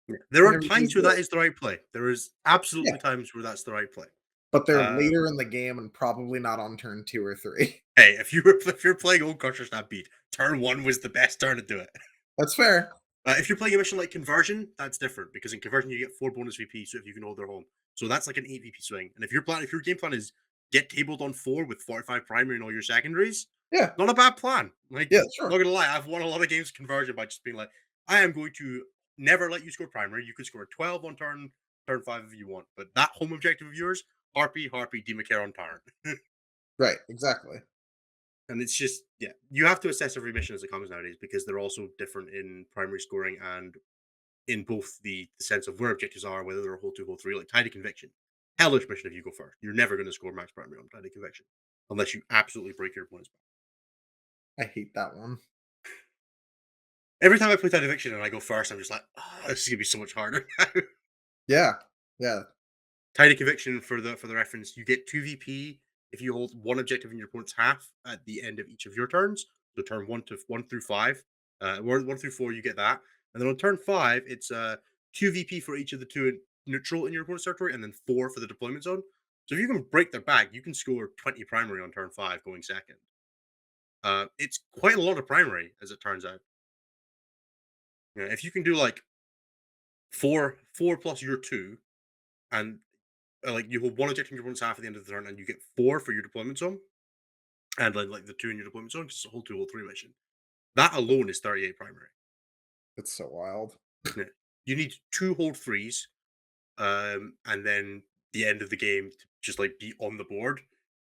Yeah. There are never times used where it. that is the right play. There is Yeah, absolutely times where that's the right play. but they're later Um, in the game and probably not on turn 2 or 3. hey, if you're playing Old Crusher Stampede, turn 1 was the best turn to do it. That's fair. If you're playing a mission like Conversion, that's different because in Conversion you get 4 bonus VP, so if you can hold their home, so that's like an 8 VP swing. And if your game plan is get tabled on 4 with 45 primary and all your secondaries, Yeah. not a bad plan. Like, Yeah, not sure. gonna lie, I've won a lot of games Conversion by just being like, I am going to never let you score primary. You could score 12 on turn 5 if you want, but that home objective of yours, Harpy, Demacare on Tyrant. Right, exactly. And it's just, yeah, you have to assess every mission as it comes nowadays because they're also different in primary scoring and in both the sense of where objectives are, whether they're a whole 2, whole 3, like Tidy Conviction. Hellish mission if you go first. You're never going to score max primary on Tidy Conviction unless you absolutely break your opponent's back. I hate that one. Every time I play Tidy Conviction and I go first, I'm just like, oh, this is going to be so much harder. Yeah. Yeah. Tidy Conviction, for the reference, you get 2 VP if you hold one objective in your opponent's half at the end of each of your turns. So turn 1 through 5. 1 through 4, you get that. And then on turn 5, it's 2 VP for each of the 2 neutral in your opponent's territory, and then 4 for the deployment zone. So if you can break their back, you can score 20 primary on turn 5 going second. It's quite a lot of primary, as it turns out. Yeah, if you can do like 4 plus your 2, and like you hold one objective in your opponent's half at the end of the turn, and you get 4 for your deployment zone, and then like the 2 in your deployment zone, because it's a whole 2, whole 3 mission. That alone is 38 primary. It's so wild. Yeah. You need 2 hold 3s, and then the end of the game to just like be on the board,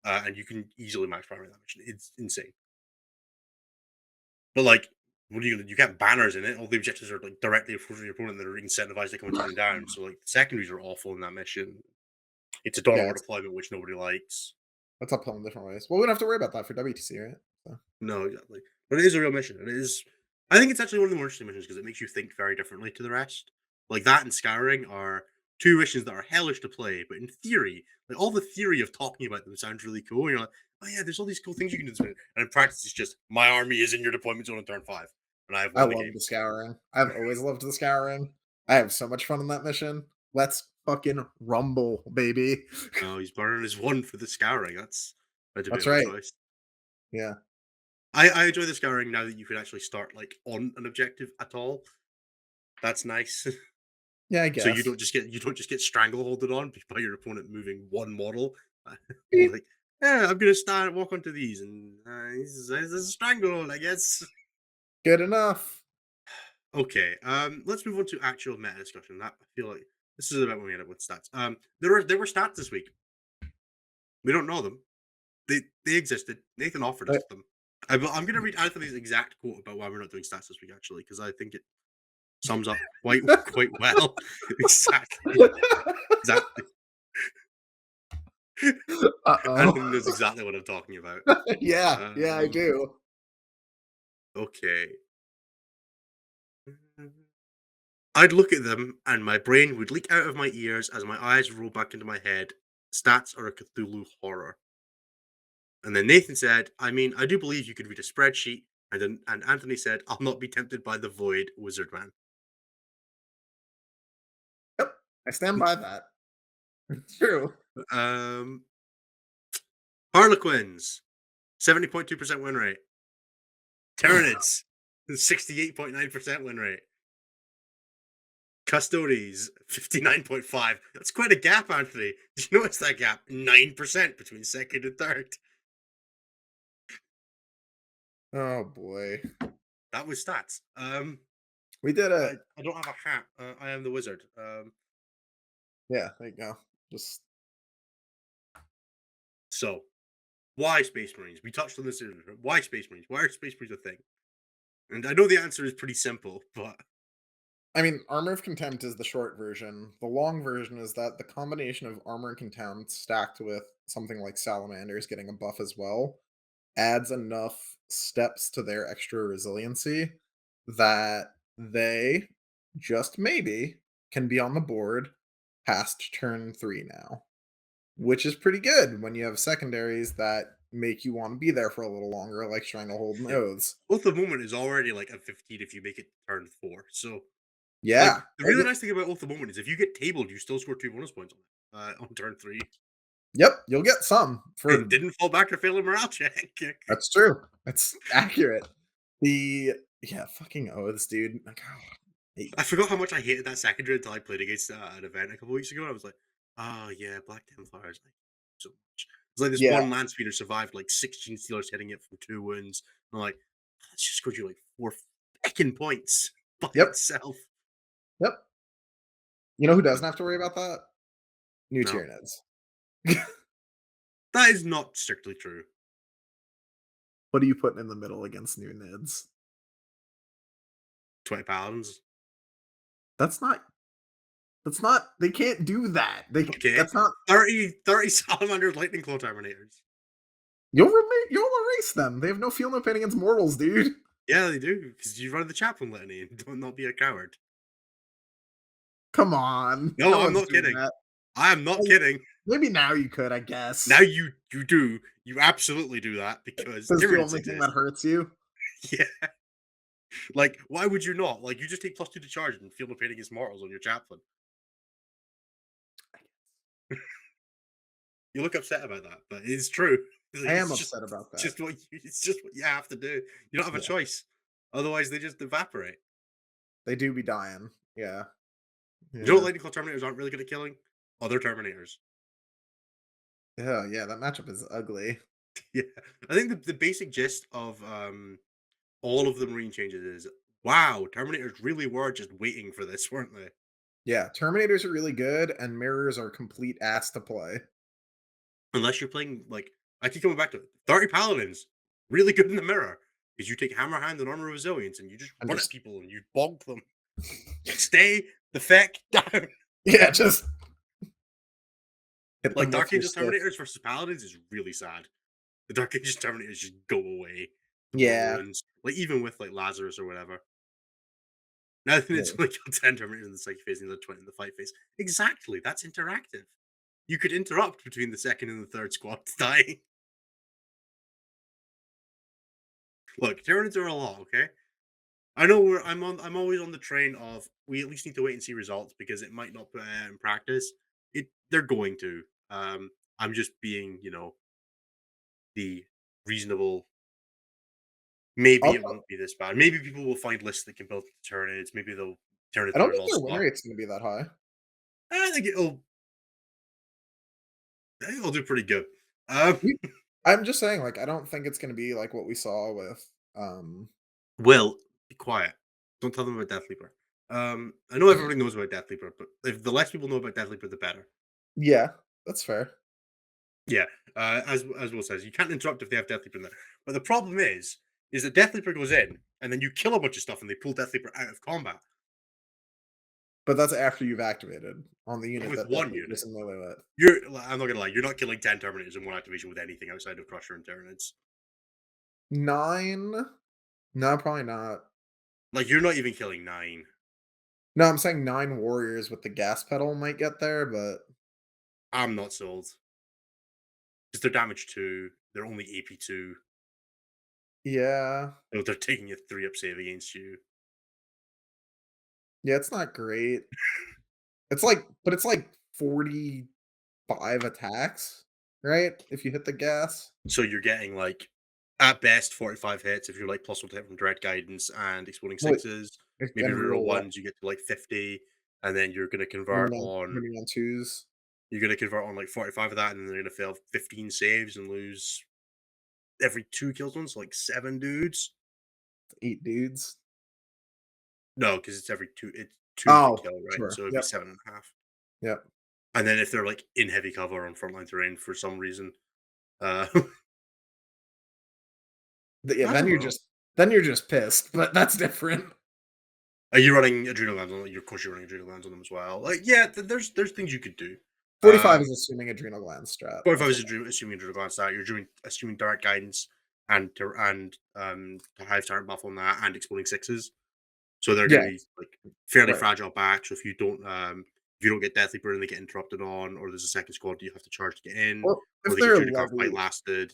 and you can easily max primary that mission. It's insane. But like, what are you gonna? You get banners in it. All the objectives are like directly in front of your opponent that are incentivized to come and turn them down. So like, the secondaries are awful in that mission. It's a Dawn of Yeah, War deployment, which nobody likes. it's uphill in different ways. Well, we don't have to worry about that for WTC, right? So, No, exactly. But it is a real mission. It is. I think it's actually one of the more interesting missions because it makes you think very differently to the rest. Like that and Scouring are 2 missions that are hellish to play, but in theory, like all the theory of talking about them sounds really cool. And you're like, oh yeah, there's all these cool things you can do. This minute. And in practice, it's just my army is in your deployment zone on turn 5, and I have I won the love game. the scouring. I've always loved the scouring. I have so much fun in that mission. Let's fucking rumble, baby. Oh, he's burning his 1 for the Scouring. That's a That's debatable right. choice. Yeah. I enjoy the Scouring now that you can actually start like on an objective at all. That's nice. Yeah, I So guess. you don't just get strangleholded on by your opponent moving 1 model. Beep. Like, yeah, I'm gonna start walk onto these, and this is a stranglehold, I guess. Good enough. Okay, let's move on to actual meta discussion. That I feel like this is about when we end up with stats. There were stats this week. We don't know them. They existed. Nathan offered us Uh, them. I'm going to read Anthony's exact quote about why we're not doing stats this week, actually, because I think it sums up quite well. exactly, exactly. Uh-oh. Anthony knows exactly what I'm talking about. Yeah, yeah, I Um, do. okay. I'd look at them and my brain would leak out of my ears as my eyes roll back into my head. Stats are a Cthulhu horror. And then Nathan said, I mean, I do believe you could read a spreadsheet. And Anthony said, I'll not be tempted by the void, wizard man. Yep, I stand by that. It's true. Um, Harlequins, 70.2% win rate. Tyranids, 68.9% win rate. Custodes, 59.5. That's quite a gap, Anthony. Did you notice that gap? 9% between second and third. Oh boy. That was stats. We did it. I don't have a hat. I am the wizard. Yeah, there you go. Just So why Space Marines? We touched on this earlier. Why Space Marines? Why are Space Marines a thing? And I know the answer is pretty simple, but I mean, Armor of Contempt is the short version. The long version is that the combination of Armor and Contempt stacked with something like Salamanders getting a buff as well adds enough steps to their extra resiliency that they just maybe can be on the board past turn 3 now, which is pretty good when you have secondaries that make you want to be there for a little longer, like Stranglehold and yeah. Oaths. Oath of Moment is already like a 15 if you make it turn 4. So like Yeah. the really nice thing about Oath of Moment is if you get tabled, you still score 2 bonus points on turn 3. Yep, you'll get some And for didn't fall back to fail a morale check. that's true. That's accurate. The yeah, fucking oaths, dude. Like, oh, I hate I forgot how much I hated that secondary until I played against an event a couple weeks ago. I was like, oh yeah, Black Templars. Like, so much. It's like this yeah, one land speeder survived like 16 Steelers hitting it from 2 wounds. I'm like, that's just scored you like 4 fucking points by yep, itself. yep. You know who But doesn't have to worry about that? New no, Tyranids. that is not strictly true. What are you putting in the middle against new Nids? 20 pounds. That's not they can't do that. Okay. That's not 30 Salamanders Lightning Claw Terminators. you'll erase them. They have no feel no pain against mortals, dude. Yeah, they do, because you run the chaplain litany and don't not be a coward. Come on. No, No I'm one's not doing kidding. that. I am not Well, kidding. maybe now you could, I Now guess. you do. You absolutely do that because This is the Tyranids only thing that exist. hurts you. Yeah. Like, why would you not? Like, you just take +2 to charge and feel no pain against mortals on your chaplain. You look upset about that, but it's true. I am It's just upset about that. it's just what you have to do. You don't have a Yeah. choice. Otherwise, they just evaporate. They do be dying. Yeah. You know what Yeah. Lightning Claw Terminators aren't really good at killing? Other Terminators. Yeah, yeah, that matchup is ugly. Yeah. I think the basic gist of all of the Marine changes is wow, Terminators really were just waiting for this, weren't they? Yeah, Terminators are really good, and Mirrors are complete ass to play. Unless you're playing like I keep coming back to it. 30 Paladins, really good in the mirror. Because you take Hammer Hand and Armor Resilience and you just I'm run at just people and you bonk them. Stay the feck down. yeah, just hit Like them with Dark your Angels stiff. Terminators versus Paladins is really sad. The Dark Angels Terminators just go away to more Yeah. wounds. Like even with like Lazarus or whatever. Now then it's Yeah. only got 10 Terminators in the psychic phase and the other 20 in the fight phase. Exactly. That's interactive. You could interrupt between the second and the third squads dying. Look, Tyranids are a lot, okay? I know I'm always on the train of we at least need to wait and see results because it might not put it out in practice. They're going to. I'm just being, the reasonable. Maybe I'll it won't be this bad. Maybe people will find lists that can build Tyranids. Maybe they'll Tyranid I don't players think all their win swap. rate's gonna be that high. I think it'll. I think it'll do pretty good. Um, We I'm just saying, like, I don't think it's gonna be like what we saw with, um Will be quiet. Don't tell them about Deathleaper. I know everybody knows about Deathleaper, but if the less people know about Deathleaper, the better. Yeah, that's fair. Yeah, as Will says, you can't interrupt if they have Deathleaper in there. But the problem is that Deathleaper goes in, and then you kill a bunch of stuff, and they pull Deathleaper out of combat But that's after you've activated on the unit with that one Deathloop unit. is in melee with. I'm not gonna lie, you're not killing 10 Terminators in one activation with anything outside of Crusher and Tyranids. 9? No, probably not. Like, you're not even killing 9. No, I'm saying 9 warriors with the gas pedal might get there, but I'm not sold because they're damage 2. They're only AP 2. yeah. So they're taking a 3 up save against you. Yeah, it's not great. It's like 45 attacks, right? If you hit the gas? So you're getting like at best 45 hits if you're like plus one to hit from direct guidance and exploding Wait, sixes. if Maybe and reroll reroll what? ones, you get to like 50, and then Maybe on 2s? you're gonna convert on like 45 of that, and then they're gonna fail 15 saves and lose every 2 kills once, so like 7 dudes. 8 dudes? No, because it's every it's two to Oh, kill, right? sure. So it'd be Yep, 7.5. yep. And then if they're like in heavy cover on frontline terrain for some reason, uh Yeah, I don't know. then you're just pissed, but that's different. Are you running adrenal glands on them? Of course, you're running adrenal glands on them as well. Like, yeah, there's things you could do. 45 Um, is assuming adrenal gland strat. 45 That's is what assuming adrenal gland stat. You're doing assuming direct guidance and the hive tyrant buff on that and exploding sixes. So they're going to be yes, like fairly right. fragile back. So if you don't get Deathleaper and they get interrupted on, or there's a second squad you have to charge to get in, Well, or if they get they're through the car fight levy lasted.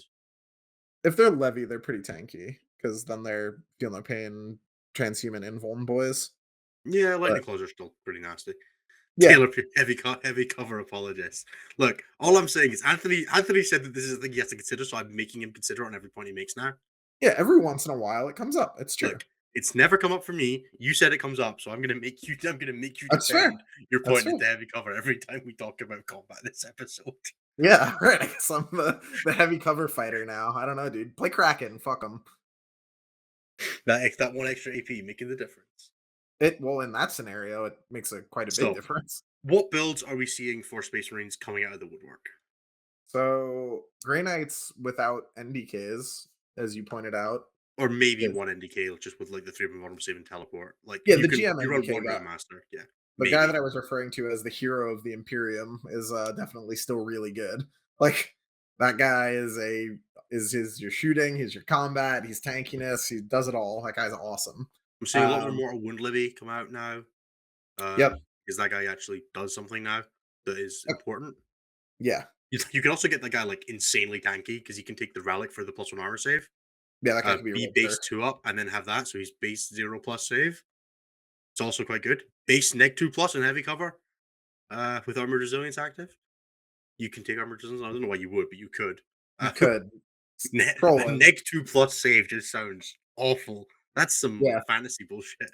if they're levy, they're pretty tanky because then they're feeling their pain, transhuman invuln boys. Yeah, But lightning claws are still pretty nasty. yeah, Taylor, heavy cover apologist. Look, all I'm saying is Anthony said that this is a thing he has to consider, so I'm making him consider it on every point he makes now. yeah, every once in a while it comes up. It's true. Look, it's never come up for me. You said it comes up, so I'm gonna make you That's fair. defend your That's point fair. at the heavy cover every time we talk about combat this episode. Yeah, right. I guess I'm the heavy cover fighter now. I don't know, dude. Play Kraken. Fuck them. That one extra AP making the difference. Well, in that scenario, it makes a quite a big So, difference. what builds are we seeing for Space Marines coming out of the woodwork? So Grey Knights without NDKs, as you pointed out, Or maybe is one NDK just with like the 3 of them save and teleport. Like yeah, the GM you run NDK one guy. Rain Master, yeah. The guy that Maybe. I was referring to as the hero of the Imperium is definitely still really good. Like that guy is your shooting, he's your combat, he's tankiness, he does it all. That guy's awesome. I'm seeing a lot more Um, Mortal Wound Livy come out now. yep, Because that guy actually does something now that is yep, important. yeah, You can also get that guy like insanely tanky because he can take the relic for the plus one armor save, yeah. That guy could be a be real base jerk. 2 up, and then have that, so he's base 0 plus save. It's also quite good. Base neg 2 plus in heavy cover with armor resilience active. You can take armor resilience. I don't know why you would, but you could. You Uh, could a trolling. neg 2 plus save just sounds awful. That's some like Yeah, fantasy bullshit.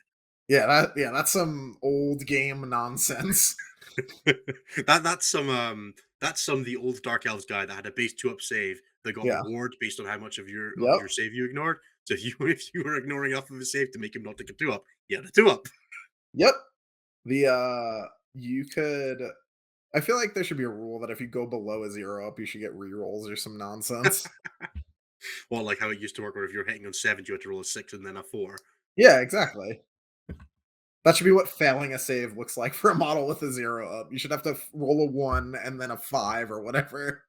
that's some old game nonsense. That's some the old Dark Elves guy that had a base 2 up save that got a Yeah. ward based on how much of Yep. your save you ignored. So if you were ignoring enough of a save to make him not take a 2 up, you had a 2 up. Yep. The you could I feel like there should be a rule that if you go below a 0 up, you should get rerolls or some nonsense. Well, like how it used to work where if you're hitting on 7s, you had to roll a 6 and then a 4. Yeah, exactly. That should be what failing a save looks like for a model with a 0 up. You should have to roll a 1 and then a 5 or whatever.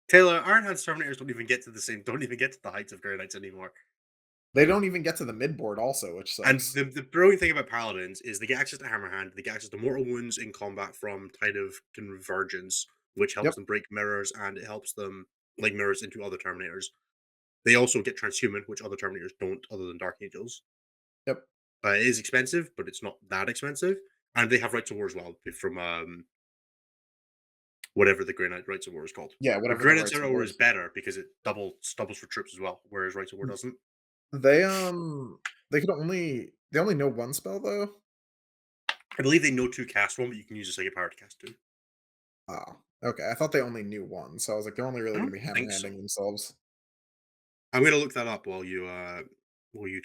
Taylor, Iron Hands Terminators don't even get to the heights of Grey Knights anymore. They don't even get to the midboard also, which And sucks. the brilliant thing about Paladins is they get access to Hammerhand, they get access to mortal wounds in combat from Tide of Convergence, which helps Yep, them break mirrors and it helps them like mirrors into other Terminators. They also get Transhuman, which other Terminators don't, other than Dark Angels. yep. It is expensive, but it's not that expensive. And they have Rights of War as well from whatever the Grey Knight Rights of War is called. Yeah, But whatever the Grey Knight's rights of War war is is. better because it doubles for troops as well, whereas Rights of War doesn't. They only know one spell though. I believe they know two cast one, but you can use a second power to cast two. Oh, okay. I thought they only knew one, so I was like, they're only I really going don't to be think so. hammer-handing themselves. I'm gonna look that up while you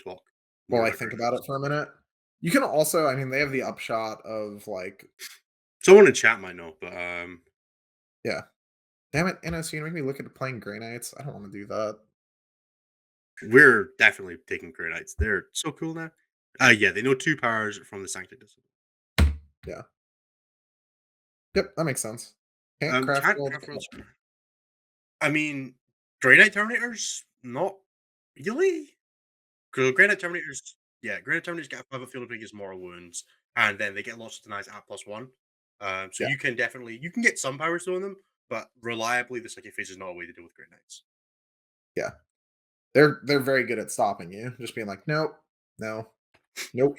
talk. while More I about think Grey about it Knights. for a minute. You can also, I mean, they have the upshot of like, Someone in chat might know, but yeah. Damn it, NSU, you make me look at playing Grey Knights. I don't want to do that. we're definitely taking Grey Knights. They're so cool now. Yeah, they know 2 powers from the Sanctity Discipline. Yeah. Yep, that makes sense. Can't craft Can't worlds. craft worlds. I mean, Grey Knight Terminators, not really. Because Grey Knight Terminators, yeah, Grey Knight Terminators get a private field of biggest mortal wounds, and then they get lots of denies at +1. So Yeah, you can definitely get some powers doing them, but reliably the second phase is not a way to deal with Grey Knights. yeah. They're very good at stopping you. Just being like, nope, no, nope.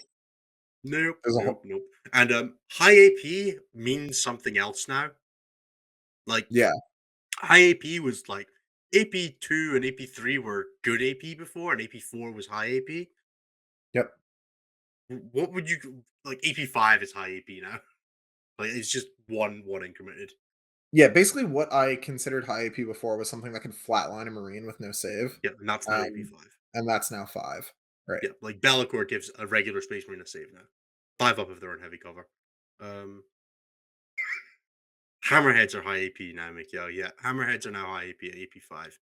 Nope, There's a nope, whole nope. And high AP means something else now. Like yeah, high AP was like AP2 and AP3 were good AP before, and AP4 was high AP. yep. What would you like? AP5 is high AP now. Like it's just one incremented. Yeah, basically what I considered high AP before was something that could flatline a marine with no save. Yeah, and that's now Um, AP5. and that's now 5. Right. Yeah, like Be'lakor gives a regular Space Marine a save now. 5 up if they're in heavy cover. Um, Hammerheads are high AP now, Mikhail. Yeah, Hammerheads are now high AP at AP5.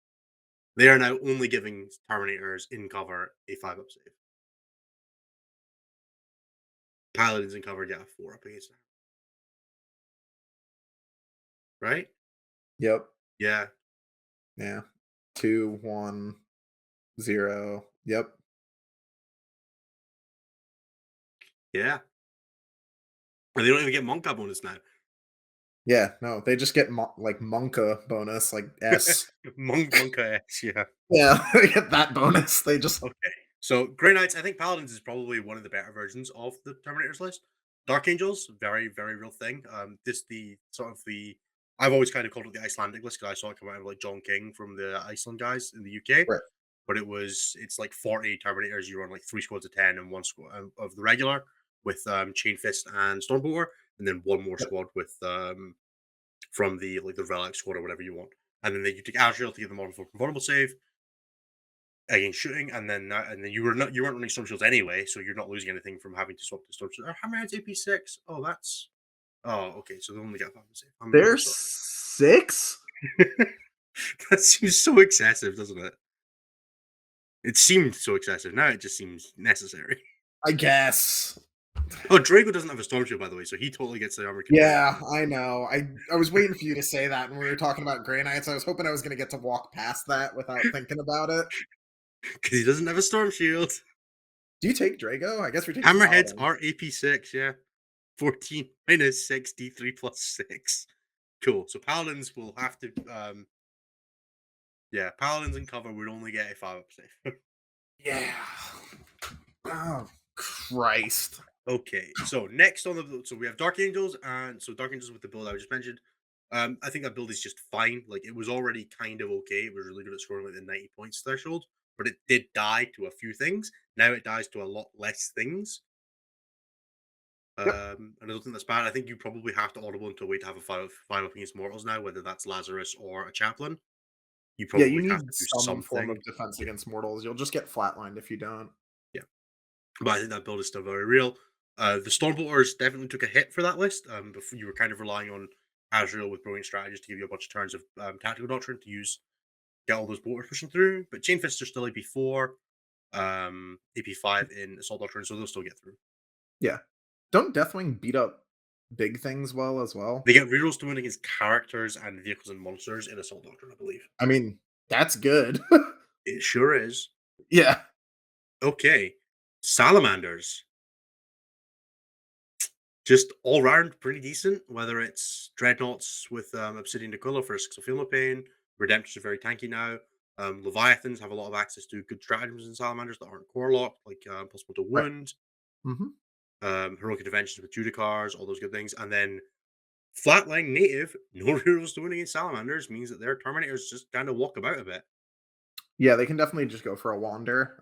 They are now only giving Terminators in cover a 5 up save. Paladins in cover get a 4 up against them. Right? Yep. Yeah. Yeah. 2, 1, 0. Yep. Yeah. And they don't even get Monka bonus now. Yeah, no, they just get like Monka bonus, like S. Monka X, yeah. Yeah, they get that bonus. They just Okay. So Grey Knights, I think Paladins is probably one of the better versions of the Terminators list. Dark Angels, very, very real thing. This the sort of the I've always kind of called it the Icelandic list because I saw it come out of like John King from the Iceland guys in the UK. right. But it's like 40 Terminators. You run like 3 squads of 10 and 1 squad of the regular with Chain Fist and Stormbolter, and then one more Yep. squad with from the like the Relic squad or whatever you want. And then you take Azrael to give them more vulnerable save against shooting, and then you weren't running storm shields anyway, so you're not losing anything from having to swap to storm shields. Hammerhead's AP6. Oh, that's okay. So they only get 5 save. I'm They're sorry. 6? That seems so excessive, doesn't it? It seemed so excessive. Now it just seems necessary. I guess. Oh, Drago doesn't have a storm shield, by the way, so he totally gets the armor commander Yeah, I know. I was waiting for you to say that when we were talking about Grey Knights. I was hoping I was gonna get to walk past that without thinking about it. because he doesn't have a storm shield. Do you take Drago? I guess we're taking Hammerheads Paladin. are AP6. Yeah, 14 minus 6 D3 plus 6. Cool. So paladins will have to yeah, paladins in cover would only get a 5 up save. Yeah. Oh, Christ. Okay, so next on the so we have Dark Angels, and so Dark Angels with the build I just mentioned. I think that build is just fine. Like it was already kind of okay. It was really good at scoring like the 90 points threshold, but it did die to a few things. Now it dies to a lot less things. Yep. And I don't think that's bad. I think you probably have to audible into a way to have a five up against mortals now, whether that's Lazarus or a chaplain. You Yeah, you probably have need to do some form something. of defense Yeah, against mortals. You'll just get flatlined if you don't. yeah. But I think that build is still very real. The Stormbolters definitely took a hit for that list. Before you were kind of relying on Azrael with brilliant strategies to give you a bunch of turns of tactical doctrine to use get all those bolters pushing through. But Chain Fists are still AP4, AP5 in Assault Doctrine, so they'll still get through. Yeah. Don't Deathwing beat up big things well as well? They get rerolls to win against characters and vehicles and monsters in Assault Doctrine, I believe. I mean, that's good. It sure is. Yeah. Okay. Salamanders. Just all round pretty decent, whether it's Dreadnoughts with Obsidian Aquila for Schizophrenia Pain, Redemptors are very tanky now. Leviathans have a lot of access to good stratagems in Salamanders that aren't core locked, like Possible to Right. Wound, Mhm. Heroic Interventions with Judicars, all those good things. And then Flatline Native, no rules to win against Salamanders means that their Terminators just kind of walk about a bit. Yeah, they can definitely just go for a wander.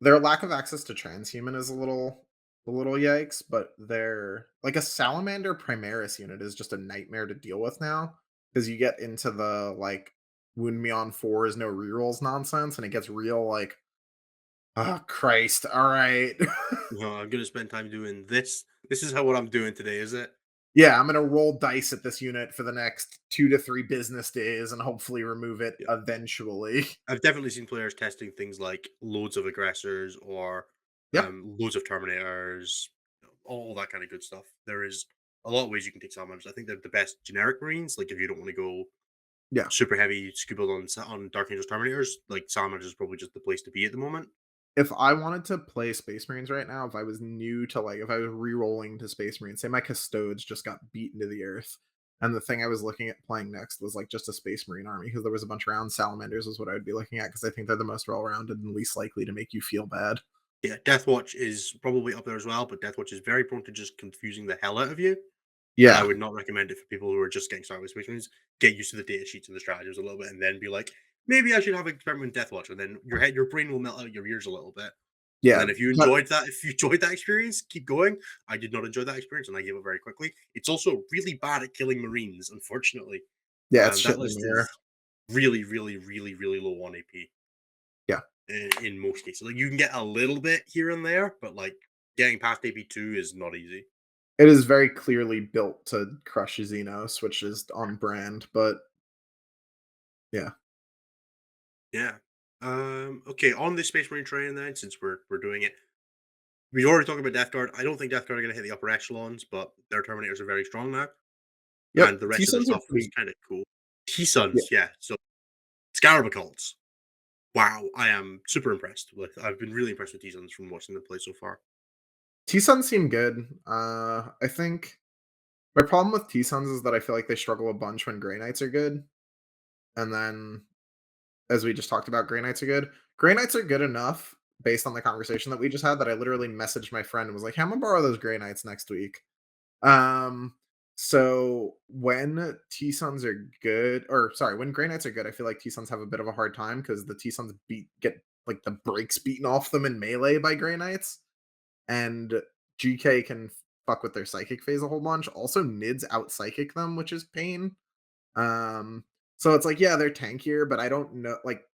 Their lack of access to transhuman is a little yikes, but their like a salamander primaris unit is just a nightmare to deal with now because you get into the like wound me on 4 is no rerolls nonsense and it gets real like Oh, Christ. All right. No, I'm gonna spend time doing this. This is how what I'm doing today, is it? Yeah, I'm gonna roll dice at this unit for the next 2 to 3 business days and hopefully remove it Yeah. eventually. I've definitely seen players testing things like loads of aggressors or Yep. loads of terminators, all that kind of good stuff. There is a lot of ways you can take salamanders. I think they're the best generic marines. Like if you don't want to go Yeah. super heavy scuba on Dark Angels terminators, like salamanders is probably just the place to be at the moment. If I wanted to play Space Marines right now, if I was new to, like, if I was re-rolling to Space Marines, say my Custodes just got beaten to the earth, and the thing I was looking at playing next was, like, just a Space Marine army because there was a bunch around. Salamanders is what I would be looking at because I think they're the most well-rounded and least likely to make you feel bad. Yeah, Deathwatch is probably up there as well, but Deathwatch is very prone to just confusing the hell out of you. And I Yeah. would not recommend it for people who are just getting started with Space Marines. Get used to the data sheets and the strategies a little bit, and then be like, maybe I should have an experiment with Deathwatch. And then your brain will melt out your ears a little bit. And Yeah. then But if you enjoyed that experience, keep going. I did not enjoy that experience, and I gave up very quickly. It's also really bad at killing Marines, unfortunately. yeah, it's That shit in the list mirror. is really, really, really, really low on AP Yeah. in most cases. Like you can get a little bit here and there, but like getting past AP2 is not easy. It is very clearly built to crush Xenos, which is on brand, but yeah. Yeah. Okay, on the Space Marine train then, since we're doing it, we already talked about Death Guard. I don't think Death Guard are going to hit the upper echelons, but their Terminators are very strong now, Yep. and the rest of their T-Suns are stuff is pretty. kind of cool. Yeah. T-Suns, yeah. So Scarab Occults. Wow, I am super impressed with. I've been really impressed with T-Suns from watching them play so far. T-Suns seem good. I think my problem with T-Suns is that I feel like they struggle a bunch when Grey Knights are good, and then, as we just talked about, Grey Knights are good. Grey Knights are good enough based on the conversation that we just had that I literally messaged my friend and was like, "Hey, I'm gonna borrow those Grey Knights next week." Um, so when T-Suns are good, or sorry, when Grey Knights are good, I feel like T-Suns have a bit of a hard time because the T-Suns get like the brakes beaten off them in melee by Grey Knights, and GK can fuck with their psychic phase a whole bunch. Also, Nids out psychic them, which is pain. Um, so it's like, yeah, they're tankier, but I don't know. Like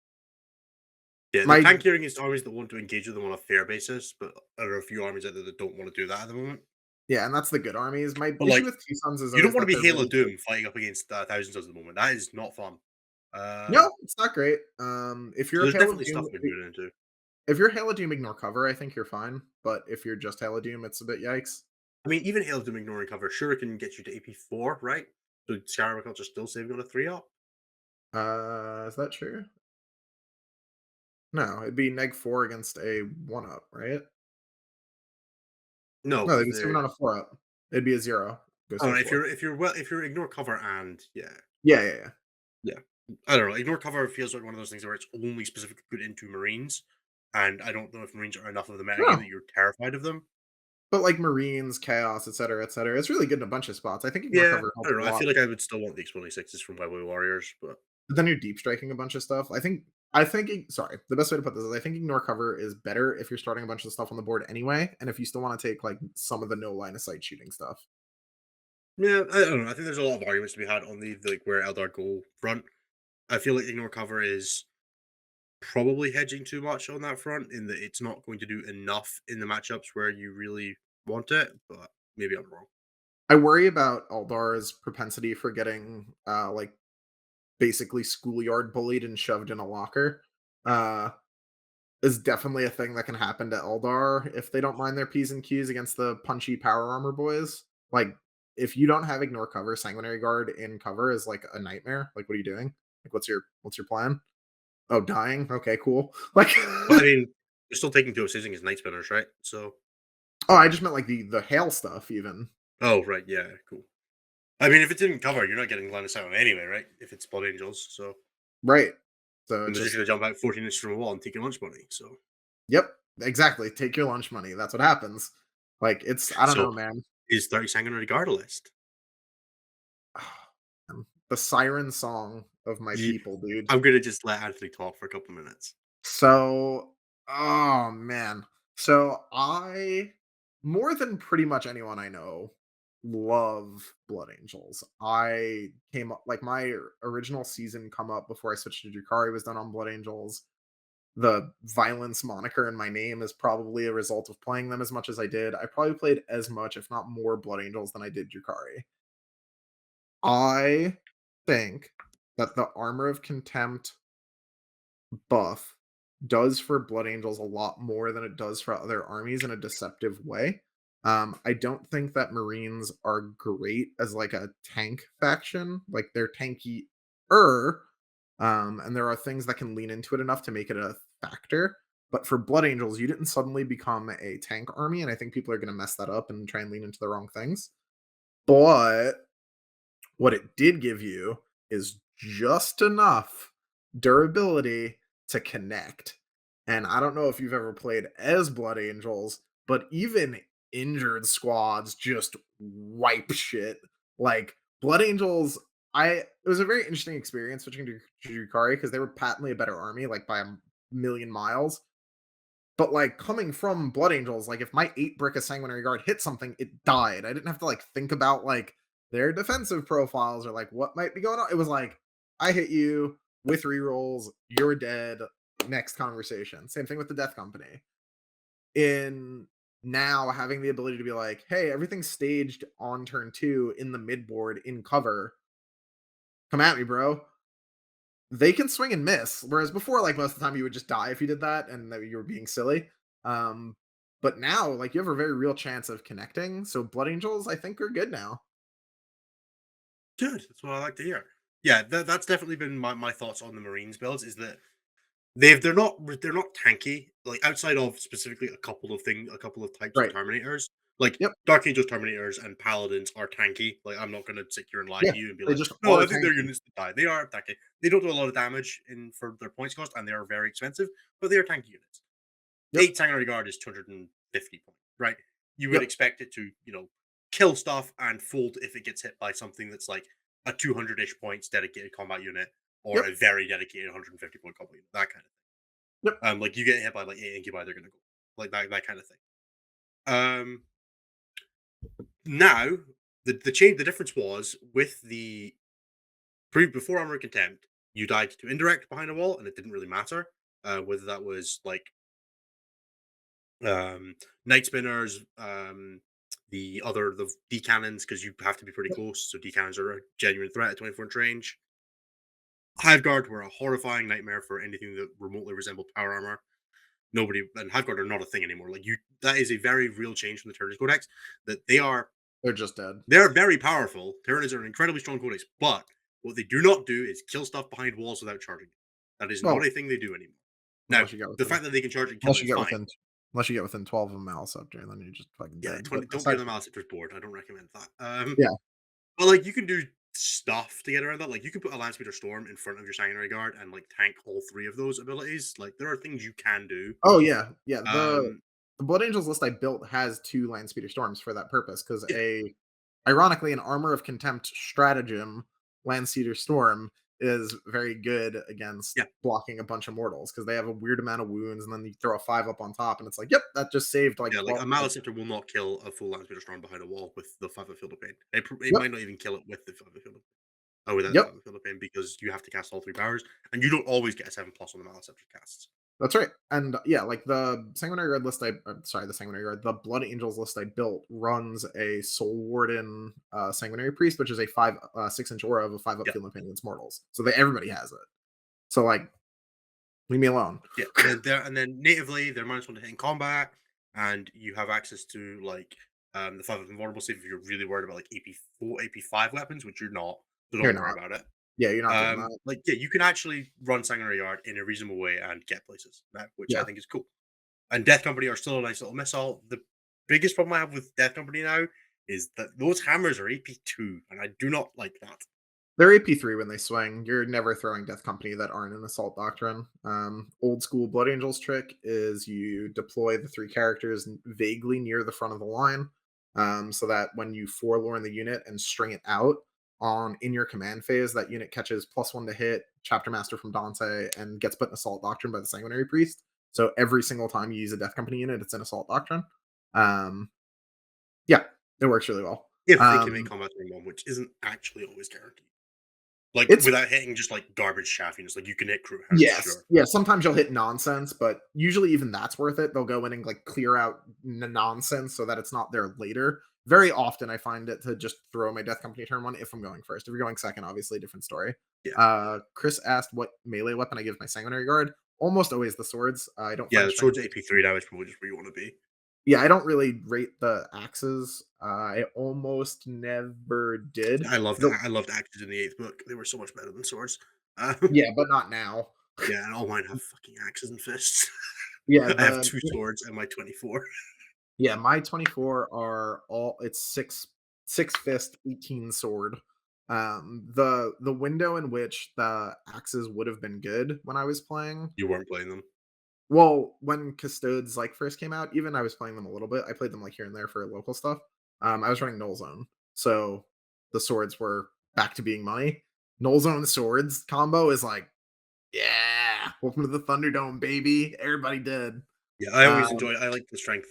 Yeah, the my tank hearing is always the one to engage with them on a fair basis, but there are a few armies out there that don't want to do that at the moment. yeah, and that's the good armies. My But issue like, with T-Suns is you don't always want to that be they're Halo really good. Doom fighting up against thousands at the moment. That is not fun. No, it's not great. If So you're there's Hail of definitely Doom, stuff I've been doing into. if you're Hail of Doom, ignore cover. I think you're fine. But if you're just Hail of Doom, it's a bit yikes. I mean, even Hail of Doom ignoring cover, sure, it can get you to AP4, right? So Scarab Occults are still saving on a 3 up. Is that true? No, it'd be neg 4 against a 1-up, right? No, No, they'd because be saving on they're a 4-up. It'd be a 0. Goes I to don't a know, 4. if you're ignore cover and yeah. Yeah, yeah, yeah. Yeah. I don't know. Ignore cover feels like one of those things where it's only specifically good into Marines. And I don't know if Marines are enough of the metagame No, that you're terrified of them. but like Marines, Chaos, etc., etc. It's really good in a bunch of spots. I think ignore Yeah, cover I helps don't a know. I lot. feel like I would still want the Exploding Sixes from Highway Warriors, but But then you're deep striking a bunch of stuff. Sorry, the best way to put this is I think ignore cover is better if you're starting a bunch of stuff on the board anyway, and if you still want to take like some of the no line of sight shooting stuff. yeah, I don't know. I think there's a lot of arguments to be had on the like where Eldar go front. I feel like ignore cover is probably hedging too much on that front in that it's not going to do enough in the matchups where you really want it, but maybe I'm wrong. I worry about Aldar's propensity for getting like basically schoolyard bullied and shoved in a locker. Uh is definitely a thing that can happen to Eldar if they don't mind their P's and Q's against the punchy power armor boys. Like if you don't have ignore cover, sanguinary guard in cover is like a nightmare. Like what are you doing? Like what's your plan? Oh, dying? Okay, cool. Like But I mean, you're still taking two obsidian as night spinners, right? So oh, I just meant like the hail stuff even. oh right, yeah, cool. I mean, if it's in cover, you're not getting line of sight on it anyway, right? If it's Blood Angels, so Right. So and it's they're just just gonna jump out 14 inches from a wall and take your lunch money. So yep, exactly. Take your lunch money. That's what happens. Like it's I don't so know, man. is 30 sanguinary guard a list? The siren song of my Ye- people, dude. I'm gonna just let Anthony talk for a couple minutes. So, oh man. So I more than pretty much anyone I know love Blood Angels. I came up like my original season come up before I switched to Drukari was done on Blood Angels. the violence moniker in my name is probably a result of playing them as much as I did. I probably played as much, if not more, Blood Angels than I did Yukari. I think that the Armor of Contempt buff does for Blood Angels a lot more than it does for other armies in a deceptive way. I don't think that Marines are great as like a tank faction. Like they're tanky and there are things that can lean into it enough to make it a factor. But for Blood Angels, you didn't suddenly become a tank army, and I think people are going to mess that up and try and lean into the wrong things. But what it did give you is just enough durability to connect. And I don't know if you've ever played as Blood Angels, but even injured squads just wipe shit. Like Blood Angels, it was a very interesting experience switching to Jukari because they were patently a better army, like by a million miles. But like coming from Blood Angels, like if my 8 brick of Sanguinary Guard hit something, it died. I didn't have to like think about like their defensive profiles or like what might be going on. It was like, I hit you with rerolls, you're dead. Next conversation. Same thing with the Death Company. In now having the ability to be like, hey, everything's staged on turn 2 in the midboard in cover. Come at me, bro. They can swing and miss, whereas before, like, most of the time you would just die if you did that and that you were being silly. Um, but now, like, you have a very real chance of connecting, so Blood Angels, I think, are good now. Good. That's what I like to hear. Yeah, that's definitely been my thoughts on the Marines builds. Is that they're not tanky, like, outside of specifically a couple of types of Right. Terminators. Like, Yep. Dark Angels Terminators and Paladins are tanky. Like, I'm not gonna sit here and lie Yeah. to you and be They like, just "No, are I think they're tanky. units that die." They are tanky. They don't do a lot of damage in for their points cost, and they are very expensive, but they are tanky units. Yep. 8 Sanguinary Guard is 250 points, right? You would Yep. expect it to, kill stuff and fold if it gets hit by something that's like a 200-ish points dedicated combat unit or Yep. a very dedicated 150 point combat unit, that kind of Yep. thing. Like you get hit by like 8 Incubi, they're gonna go. Like that kind of thing. Um Now the difference was with the before Armor of Contempt, you died to indirect behind a wall and it didn't really matter. Whether that was like night spinners, the D cannons, because you have to be pretty Yep. close, so D cannons are a genuine threat at 24-inch range. Hive Guard were a horrifying nightmare for anything that remotely resembled power armor. Nobody and Hive Guard are not a thing anymore. Like you, that is a very real change from the Tyranids codex. That They're just dead. they're very powerful. Tyranids are an incredibly strong codex, but what they do not do is kill stuff behind walls without charging. That is not Well, a thing they do anymore. Now, unless you get the within fact that they can charge and kill unless it you is get fine. within unless you get within 12 of a Maliceptor, and then you're just fucking Yeah, dead. But 20, don't aside give them from Alice board. I don't recommend that. yeah, But like you can do stuff to get around that. Like you can put a Land Speeder Storm in front of your Sanguinary Guard and like tank all three of those abilities. Like there are things you can do. oh yeah, yeah. Um, The Blood Angels list I built has 2 Land Speeder Storms for that purpose, because yeah, ironically, an Armor of Contempt stratagem, Land Speeder Storm, is very good against yeah, blocking a bunch of mortals because they have a weird amount of wounds, and then you throw a 5 up on top, and it's like, yep, that just saved like yeah. Like 12. a Like, Malice will not kill a full Land Speeder Storm behind a wall with the 5 of Field of Pain. It yep, might not even kill it with the 5 of Field of Oh, without the yep, 5 of Field of Pain because you have to cast all three powers, and you don't always get a 7 plus on the Malice casts. that's right. And yeah, like the Sanguinary Guard list sorry, the Sanguinary Guard, the Blood Angels list I built runs a Soul Warden Sanguinary Priest, which is a 6-inch aura of a 5 up Yeah, field of pain against mortals. So everybody has it. So like, leave me alone. yeah. And then natively they're -1 to hit in combat, and you have access to like the 5 of Invulnerable Save if you're really worried about like AP4, AP5 weapons, which you're not. So You're don't worry not. about it. Yeah, you're not doing that. Like, yeah, you can actually run Sanguinary Yard in a reasonable way and get places, which I Yeah. think is cool. And Death Company are still a nice little missile. The biggest problem I have with Death Company now is that those hammers are AP2, and I do not like that. They're AP3 when they swing. You're never throwing Death Company that aren't an Assault Doctrine. Old school Blood Angels trick is you deploy the 3 characters vaguely near the front of the line, so that when you forlorn the unit and string it out on in your command phase, that unit catches +1 to hit, Chapter Master from Dante, and gets put in Assault Doctrine by the Sanguinary Priest. So every single time you use a Death Company unit, it's an Assault Doctrine. Um, yeah, it works really well. If they can make Um, combat turn one, which isn't actually always guaranteed. Like, It's without hitting just, like, garbage shaftiness, like, you can hit crit hits, Yes. sure. Yeah, sometimes you'll hit nonsense, but usually even that's worth it. They'll go in and, like, clear out nonsense so that it's not there later. Very often, I find it to just throw my Death Company turn 1 if I'm going first. If you're going second, obviously, different story. Yeah. Chris asked what melee weapon I give my Sanguinary Guard. Almost always the swords. I don't Yeah, find the strength. sword's AP3 now is probably just where you wanna be. Yeah, I don't really rate the axes. I almost never did. The I loved axes in the 8th book. They were so much better than swords. Yeah, but not now. Yeah, and all mine have fucking axes and fists. Yeah, I have the 2 swords and my 24. Yeah, my 24 are all it's 6 fist, 18 sword. The window in which the axes would have been good when I was playing. You weren't playing them. Well, when Custodes like first came out, even I was playing them a little bit. I played them like here and there for local stuff. I was running Null Zone, so the swords were back to being money. Null Zone swords combo is like, yeah, welcome to the Thunderdome, baby. Everybody did. Yeah, I always Um, enjoy I like the strength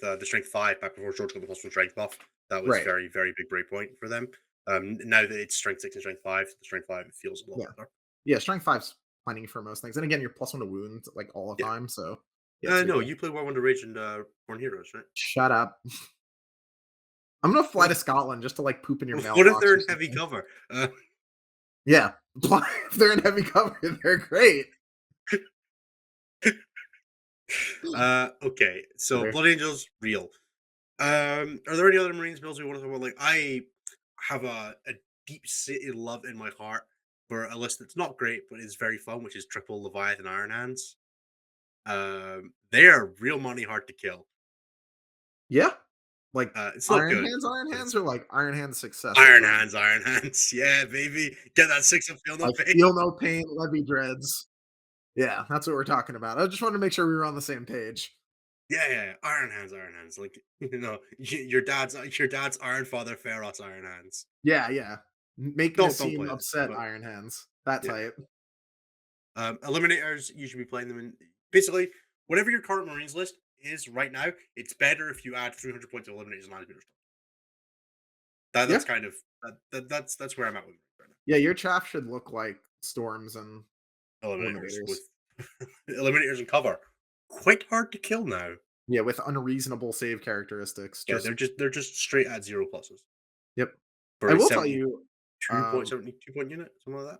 5 back before George got the +1 strength buff. That was right. very, very big breakpoint for them. Now that it's strength 6 and strength 5, the strength 5 feels a lot Yeah. better. Yeah, strength five's plenty for most things. And again, you're +1 to wound like all the Yeah. time. So yeah, it's a good No, deal. you play War Wonder Rage and, Born Heroes, right? Shut up. I'm gonna fly What to Scotland just to like poop in your what if mailbox they're or in heavy something. cover? Yeah. If they're in heavy cover, they're great. Okay, so Fair. Blood Angels, real. Are there any other Marines builds we want to talk about? Like, I have a deep-seated love in my heart for a list that's not great, but is very fun, which is Triple Leviathan Iron Hands. They are real money, hard to kill. Yeah. Like It's not good, Iron but Hands, it's or fun. like Iron Hands successors. Iron Hands, yeah, baby. Get that 6 and feel no Like pain. feel no pain, levy dreads. Yeah, that's what we're talking about. I just wanted to make sure we were on the same page. Yeah. Iron Hands. Like, your dad's Iron Father Feroz Iron Hands. Yeah. Make Don't Nassim play this, upset but Iron Hands. That yeah. type. Eliminators, you should be playing them in basically whatever your current Marines list is right now. It's better if you add 300 points of eliminators and Alligator stuff. Yeah. That's kind of that's where I'm at with it right Yeah, your chaff should look like storms and now. Eliminators eliminators. with eliminators and cover, quite hard to kill now. Yeah, with unreasonable save characteristics. Yeah, Just they're just straight at zero pluses Yep. for I a will tell 72 you, point um, 72 point unit, something like that.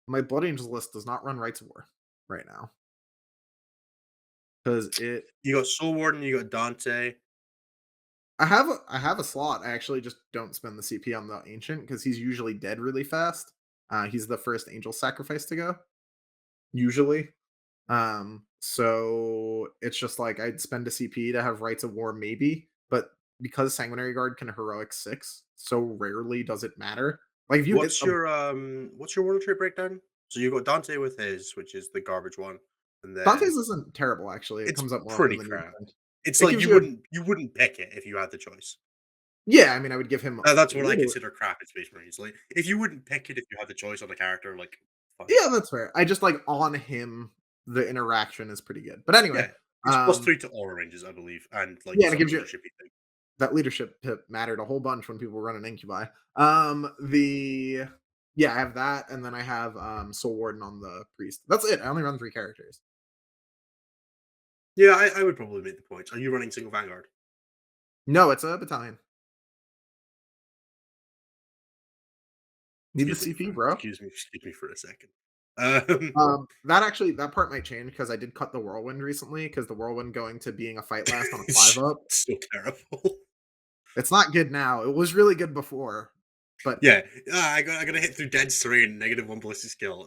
my Blood Angels list does not run Rights of War right now because it. You got Soul Warden, you got Dante. I have a slot. I actually just don't spend the CP on the Ancient because he's usually dead really fast. He's the first Angel sacrifice to go usually. So it's just like I'd spend a CP to have Rights of War maybe, but because Sanguinary Guard can heroic 6, so rarely does it matter. Like if you hit a What's your World Trade breakdown? So you got Dante with his, which is the garbage one, and then Dante's isn't terrible actually. It it's comes up more often pretty than you'd crap. think. It's It like gives you a you wouldn't pick it if you had the choice. Yeah, I mean I would give him a That's what I little. consider crap in Space Marines. Like, if you wouldn't pick it if you had the choice on a character, like, fine. Yeah, that's fair. I just like on him the interaction is pretty good. But anyway, Yeah, it's um +3 to all ranges, I believe, and like yeah, and it some gives you leadership thing. that leadership tip mattered a whole bunch when people were running Incubi. The Yeah, I have that, and then I have Soul Warden on the priest. That's it. I only run 3 characters. Yeah, I would probably make the points. Are you running single Vanguard? No, it's a battalion. Need the CP, bro. Excuse me for a second. Um, That part might change because I did cut the whirlwind recently because the whirlwind going to being a fight last on a 5 it's up. so terrible. It's not good now. It was really good before, but Yeah, I got to hit through dense terrain, -1 ballistic skill.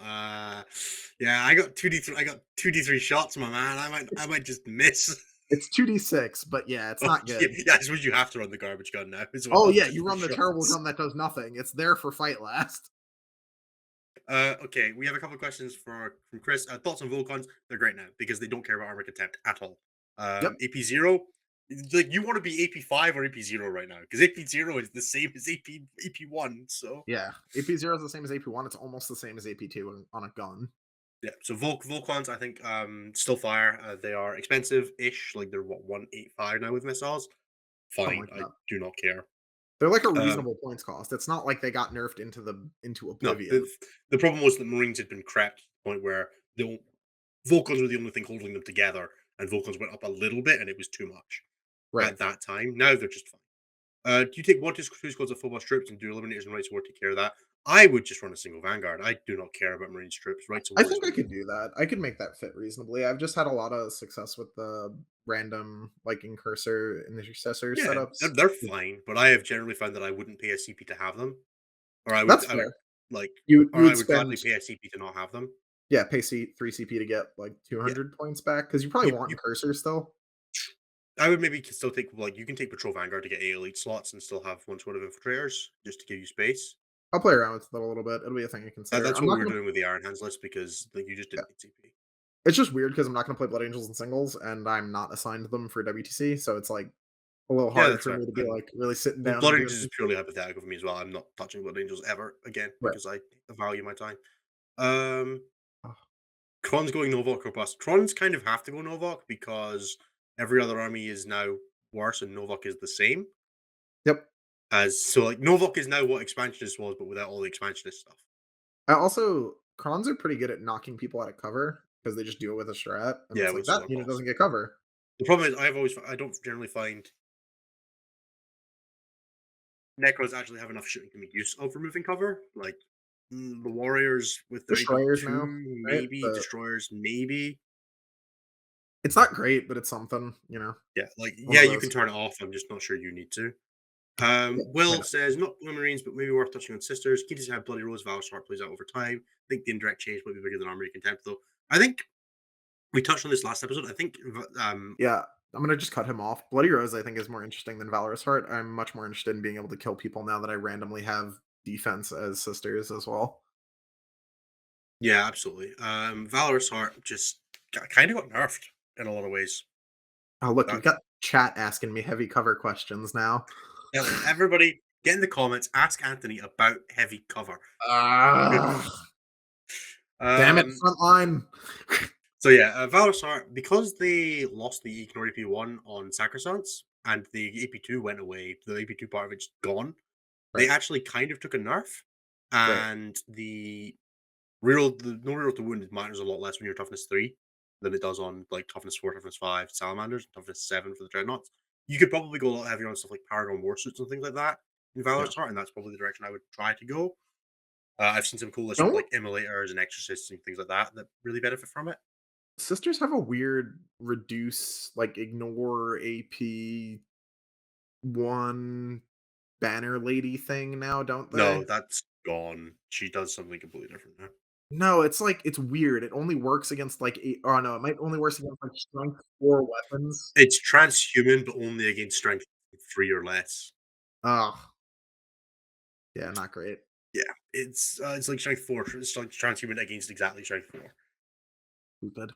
Yeah, I got 2d3. I got 2d3 shots, my man. I might just miss. it's 2d6, but yeah, it's Oh, not yeah, good. yeah, I suppose you have to run the garbage gun now as Oh well. yeah, Just you for run the terrible shots. gun that does nothing. It's there for fight last. Okay, we have a couple of questions from Chris. Thoughts on Volcons? They're great now because they don't care about armor contempt at all. Yep. AP0, like you want to be AP5 or AP0 right now because AP0 is the same as AP1. So Yeah. AP0 is the same as AP1. It's almost the same as AP2 on a gun. yeah, so Volcons, I think still fire. They are expensive ish. Like they're what 185 now with missiles. Something Fine, like I that. do not care. They're like a Um, reasonable points cost. It's not like they got nerfed into no, oblivion. the problem was that Marines had been crept to the point where the Vulcans were the only thing holding them together, and Vulcans went up a little bit, and it was too much Right. at that time. Now they're just fine. Do you take 1 to 2 squads of full boss troops and do Eliminators and Rights of War to take care of that? I would just run a single Vanguard. I do not care about Marines troops. Rights of I War is think I good. could do that. I could make that fit reasonably. I've just had a lot of success with the random like incursor and intercessor Yeah, setups. they're fine, but I have generally found that I wouldn't pay a CP to have them, or That's I would fair. like, You or I would would spend gladly pay a CP to not have them. yeah, pay 3 CP to get like Yeah, 200 points back because you probably you, want you incursor still. I would maybe still take like you can take Patrol Vanguard to get 8 elite slots and still have 1 squad of infiltrators just to give you space. I'll play around with it a little bit. It'll be a thing to consider. That's I'm what not we were gonna. doing with the Iron Hands list because like you just Yeah. didn't need CP. It's just weird because I'm not gonna play Blood Angels in singles, and I'm not assigned them for WTC, so it's like a little Yeah, hard that's for fair. me to be And like really sitting well, down and Blood doing Angels is some. purely hypothetical for me as well. I'm not touching Blood Angels ever again Right. because I value my time. Um, Oh, Kron's going Novok or bust. Kron's kind of have to go Novok because every other army is now worse and Novok is the same. yep. As so, like Novok is now what expansionist was, but without all the expansionist stuff. I also Crons are pretty good at knocking people out of cover because they just deal with a strat, and Yeah, it's like with that solar unit pulse. doesn't get cover. The problem is I don't generally find Necros actually have enough shooting to make use of removing cover. Like the Warriors with their Destroyers now, AP2, right? maybe Destroyers, maybe. It's not great, but it's something, you know, Yeah, like one yeah, of you those. can turn it off. I'm just not sure you need to. Yeah, why Will not? says not Blue Marines, but maybe worth touching on sisters. Key to how Bloody Rose Valor's Heart plays out over time. I think the indirect change might be bigger than Armory Contempt, though. I think we touched on this last episode. I think Yeah, I'm gonna just cut him off. Bloody Rose, I think, is more interesting than Valorous Heart. I'm much more interested in being able to kill people now that I randomly have defense as sisters as well. yeah, absolutely. Valor's Heart just kind of got nerfed in a lot of ways. Oh, look, Uh, we've got chat asking me heavy cover questions now. Everybody, get in the comments. Ask Anthony about heavy cover. Ah, damn it, um, front line. So yeah, Valor's Heart, because they lost the Ignore AP1 on Sacrosancts and the AP2 went away, the AP2 part of it's gone. They Right, actually kind of took a nerf, right. and the no reroll to wounded matters a lot less when you're toughness 3 than it does on like toughness 4, toughness 5 salamanders, toughness 7 for the dreadnoughts. You could probably go a lot heavier on stuff like Paragon warsuits and things like that in Yeah. Valor's Heart, and that's probably the direction I would try to go. I've seen some cool lists with Don't like immolators and exorcists and things like that that really benefit from it. sisters have a weird reduce, like ignore AP one banner lady thing now, don't No, they? that's gone. She does something completely different now. No, it's like it's weird. It only works against like oh no, it might only work against like strength 4 weapons. It's transhuman, but only against strength 3 or less. Oh, yeah, not great. Yeah, it's like strength 4. It's like transhuman against exactly strength 4. Stupid.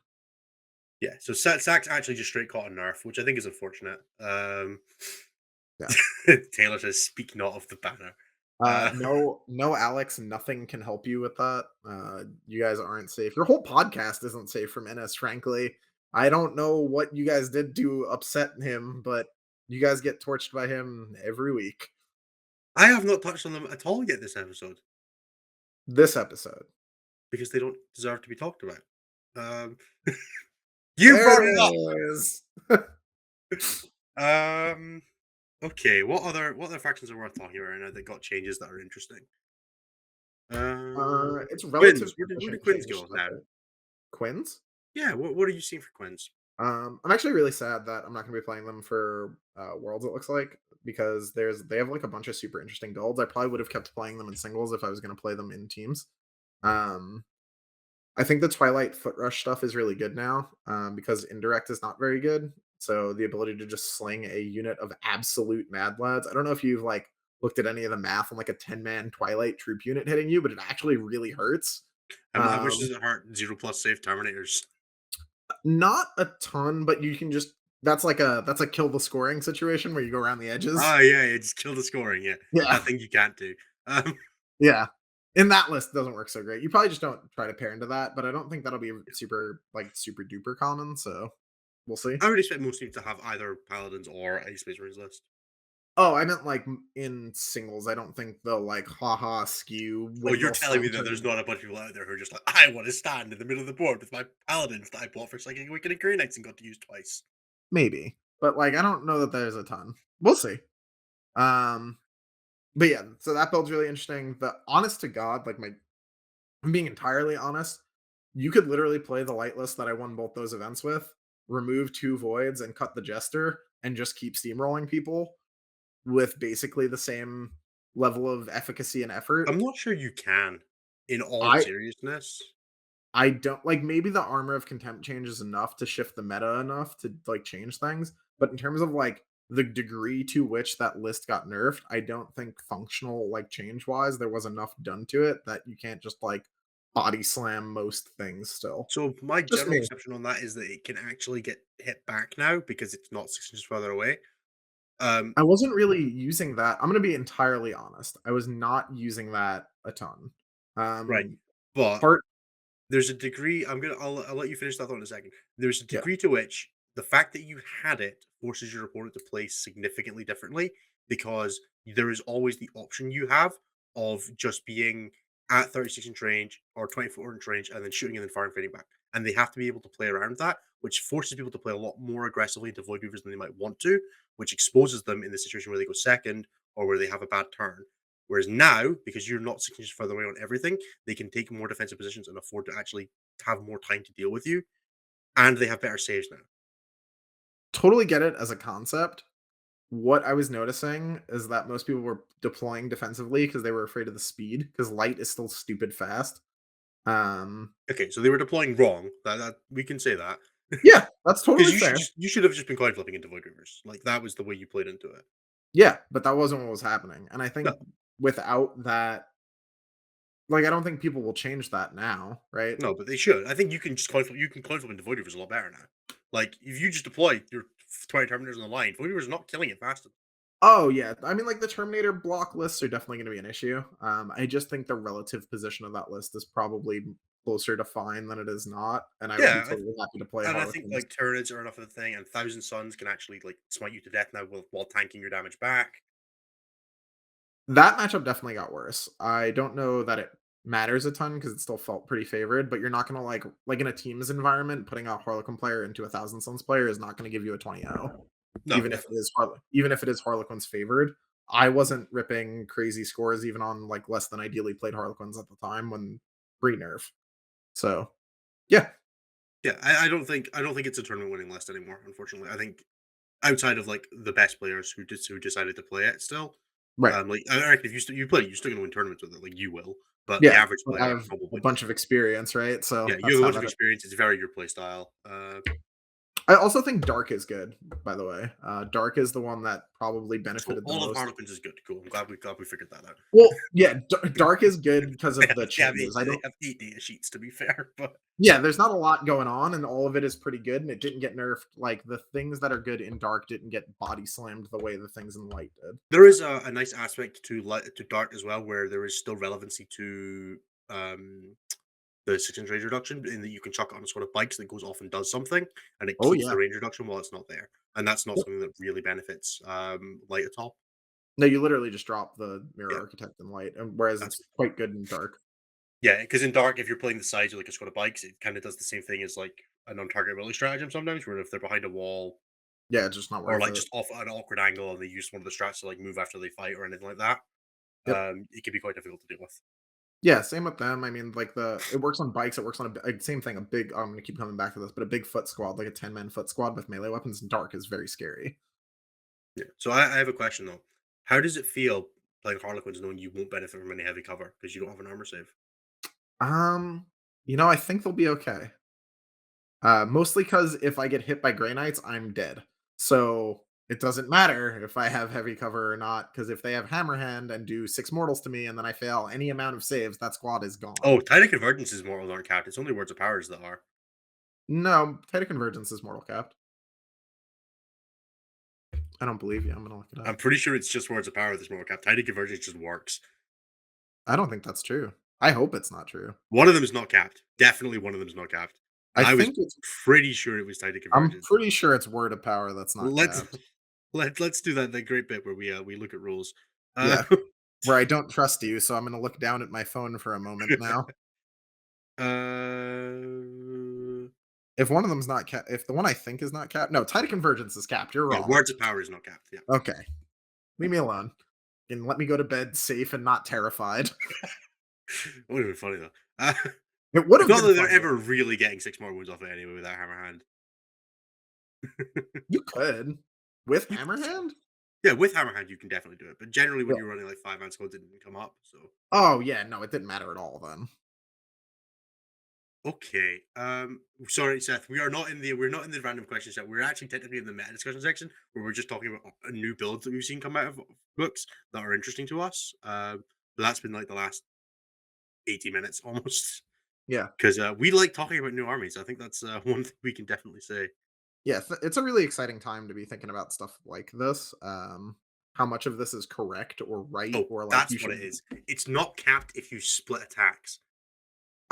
Yeah, so Sack's actually just straight caught a nerf, which I think is unfortunate. Yeah. Taylor says, "Speak not of the banner." No, no, Alex, nothing can help you with that. You guys aren't safe. Your whole podcast isn't safe from Ennis, frankly. I don't know what you guys did to upset him, but you guys get torched by him every week. I have not touched on them at all yet this episode This episode. because they don't deserve to be talked about. Um, you There brought it up. it is. Um, okay, what other factions are worth talking about right now that got changes that are interesting? It's relatively Quins. Where do efficient Quins change go stuff, now? right? Quins? Yeah, what are you seeing for Quins? I'm actually really sad that I'm not gonna be playing them for Worlds, it looks like, because they have like a bunch of super interesting builds. I probably would have kept playing them in singles if I was gonna play them in teams. Um I think the Twilight Foot Rush stuff is really good now, because indirect is not very good. So the ability to just sling a unit of absolute mad lads. I don't know if you've like looked at any of the math on like a 10-man Twilight troop unit hitting you, but it actually really hurts. How much Um, does it hurt? 0+ save Terminators. Not a ton, but you can just that's a kill the scoring situation where you go around the edges. Oh yeah, just kill the scoring. Yeah, Yeah. that thing you can't do. Um, Yeah. In that list, it doesn't work so great. You probably just don't try to pair into that, but I don't think that'll be super like super duper common. So we'll see. I would expect most teams to have either Paladins or a Space Marines list. Oh, I meant, like, in singles, I don't think they'll, like, haha, skew Oh, you're windmill telling me slam that there's tournament. not a bunch of people out there who are just like, I want to stand in the middle of the board with my paladins that I bought for Psychic Awakening Grey Knights and got to use twice. Maybe, but, like, I don't know that there's a ton. We'll see. Um, but yeah, so that build's really interesting. The honest to God, like, my I'm being entirely honest, you could literally play the light list that I won both those events with, remove 2 voids and cut the jester, and just keep steamrolling people with basically the same level of efficacy and effort. I'm not sure you can, in all I seriousness. I don't like, maybe the armor of contempt changes enough to shift the meta enough to like change things, but in terms of like the degree to which that list got nerfed, I don't think functional like change wise there was enough done to it that you can't just like body slam most things still. So my Just general me. perception on that is that it can actually get hit back now because it's not 6 inches further away. I wasn't really using that. I'm gonna be entirely honest. I was not using that a ton. Right. Um But part there's a degree. I'll let you finish that thought in a second. There's a Yeah. degree to which the fact that you had it forces your opponent to play significantly differently because there is always the option you have of just being at 36-inch range or 24-inch range and then shooting and then firing fading back. And they have to be able to play around that, which forces people to play a lot more aggressively into void weavers than they might want to, which exposes them in the situation where they go second or where they have a bad turn. Whereas now, because you're not 6 inches further away on everything, they can take more defensive positions and afford to actually have more time to deal with you, and they have better saves now. Totally get it as a concept. What I was noticing is that most people were deploying defensively because they were afraid of the speed, because light is still stupid fast. Um, Okay, so they were deploying wrong. That we can say that yeah, that's because totally fair. you should have just been coin flipping into void reavers. Like that was the way you played into it. Yeah, but that wasn't what was happening, and I No, think without that like, I don't think people will change that now, right? no, but they should. I think you can just coin flip. You can coin flip into void reavers a lot better now. Like if you just deploy your 20 terminators on the line, void reavers are not killing it fast enough. Oh, yeah, I mean, like, the Terminator block lists are definitely gonna be an issue. I just think the relative position of that list is probably closer to fine than it is not, and I would be Yeah, totally happy to play and I think Harlequins. like Tyranids are enough of a thing, and Thousand Suns can actually like smite you to death now while tanking your damage back. That matchup definitely got worse. I don't know that it matters a ton because it still felt pretty favored, but you're not gonna like in a teams environment, putting a Harlequin player into a Thousand Suns player is not gonna give you a 20-0, No, definitely. even if it is Harlequins favored. I wasn't ripping crazy scores even on like less than ideally played Harlequins at the time when pre-nerf. So yeah, Yeah, I don't think it's a tournament winning list anymore. Unfortunately, I think outside of like the best players who decided to play it still, right. like I reckon if you play it, you're still going to win tournaments with it. Like you will, but the Yeah, average but I player have a probably bunch of doesn't. experience, right? Yeah, So you that's have a how bunch of that experience. It's very your play style. I also think Dark is good, by the way. Dark is the one that probably So benefited the all of most. Harlequins is good. Cool. I'm glad we figured that out. Well, yeah, Dark is good because They of have, the they have changes. I they don't have 8 data sheets to be fair, but Yeah, there's not a lot going on, and all of it is pretty good, and it didn't get nerfed. Like, the things that are good in Dark didn't get body slammed the way the things in Light did. there is a nice aspect to light to dark as well, where there is still relevancy to um the 6 inch range reduction in that you can chuck it on a sort of bikes that goes off and does something, and it Oh, keeps the yeah. range reduction while it's not there. And that's not Yep. something that really benefits light at all. No, you literally just drop the Mirror Yeah, Architect in Light, and whereas it's that's quite good in Dark. yeah. Because in dark, if you're playing the sides of like a squad of bikes, it kind of does the same thing as like a non-target ability stratagem sometimes, where if they're behind a wall Yeah, it's just not or worth like it. just off at an awkward angle and they use one of the strats to like move after they fight or anything like that, Yep. it can be quite difficult to deal with. Yeah, same with them. I mean, like, it works on bikes, it works on same thing, a big I'm gonna keep coming back to this, but a big foot squad, like a 10-man foot squad with melee weapons in Dark is very scary. Yeah. So I have a question though. How does it feel playing Harlequins knowing you won't benefit from any heavy cover because you don't have an armor save? Um, I think they'll be okay. Mostly because if I get hit by Grey Knights, I'm dead. So it doesn't matter if I have heavy cover or not, because if they have Hammerhand and do 6 mortals to me and then I fail any amount of saves, that squad is gone. Oh, Titan Convergence's mortals aren't capped. It's only Words of Powers that are. No, Titan Convergence is mortal capped. I don't believe you. I'm gonna look it I'm up. pretty sure it's just Words of Power that's mortal capped. Titan Convergence just works. I don't think that's true. I hope it's not true. One of them is not capped. Definitely one of them is not capped. And I I was think it's pretty sure it was Titan I'm Convergence. pretty sure it's Word of Power that's not Let's capped. let's do that. The great bit where we look at rules. Uh, Yeah, where I don't trust you, so I'm gonna look down at my phone for a moment now. uh, If one of them's not capped, if the one I think is not capped, no, Tide Convergence is capped. You're yeah, wrong. Words of Power is not capped. Yeah, Okay, leave me alone and let me go to bed safe and not terrified. it would have been funny though. Uh, It would it's have not been that they're funny. ever really getting six more wounds off it anyway with that hammer hand. You could with You, Hammerhand. yeah, with hammer hand you can definitely do it, but generally when Yeah. you're running like 5 man squads, it didn't come up. So Oh yeah, no, it didn't matter at all then. okay. Sorry, Seth. We're not in the random questions yet. We're actually technically in the meta discussion section where we're just talking about a new builds that we've seen come out of books that are interesting to us. But that's been like the last 80 minutes almost. Yeah, Because we like talking about new armies. I think that's one thing we can definitely say. yeah, it's a really exciting time to be thinking about stuff like this. How much of this is correct or right, Oh, or like you that's what it should. is. It's not capped if you split attacks.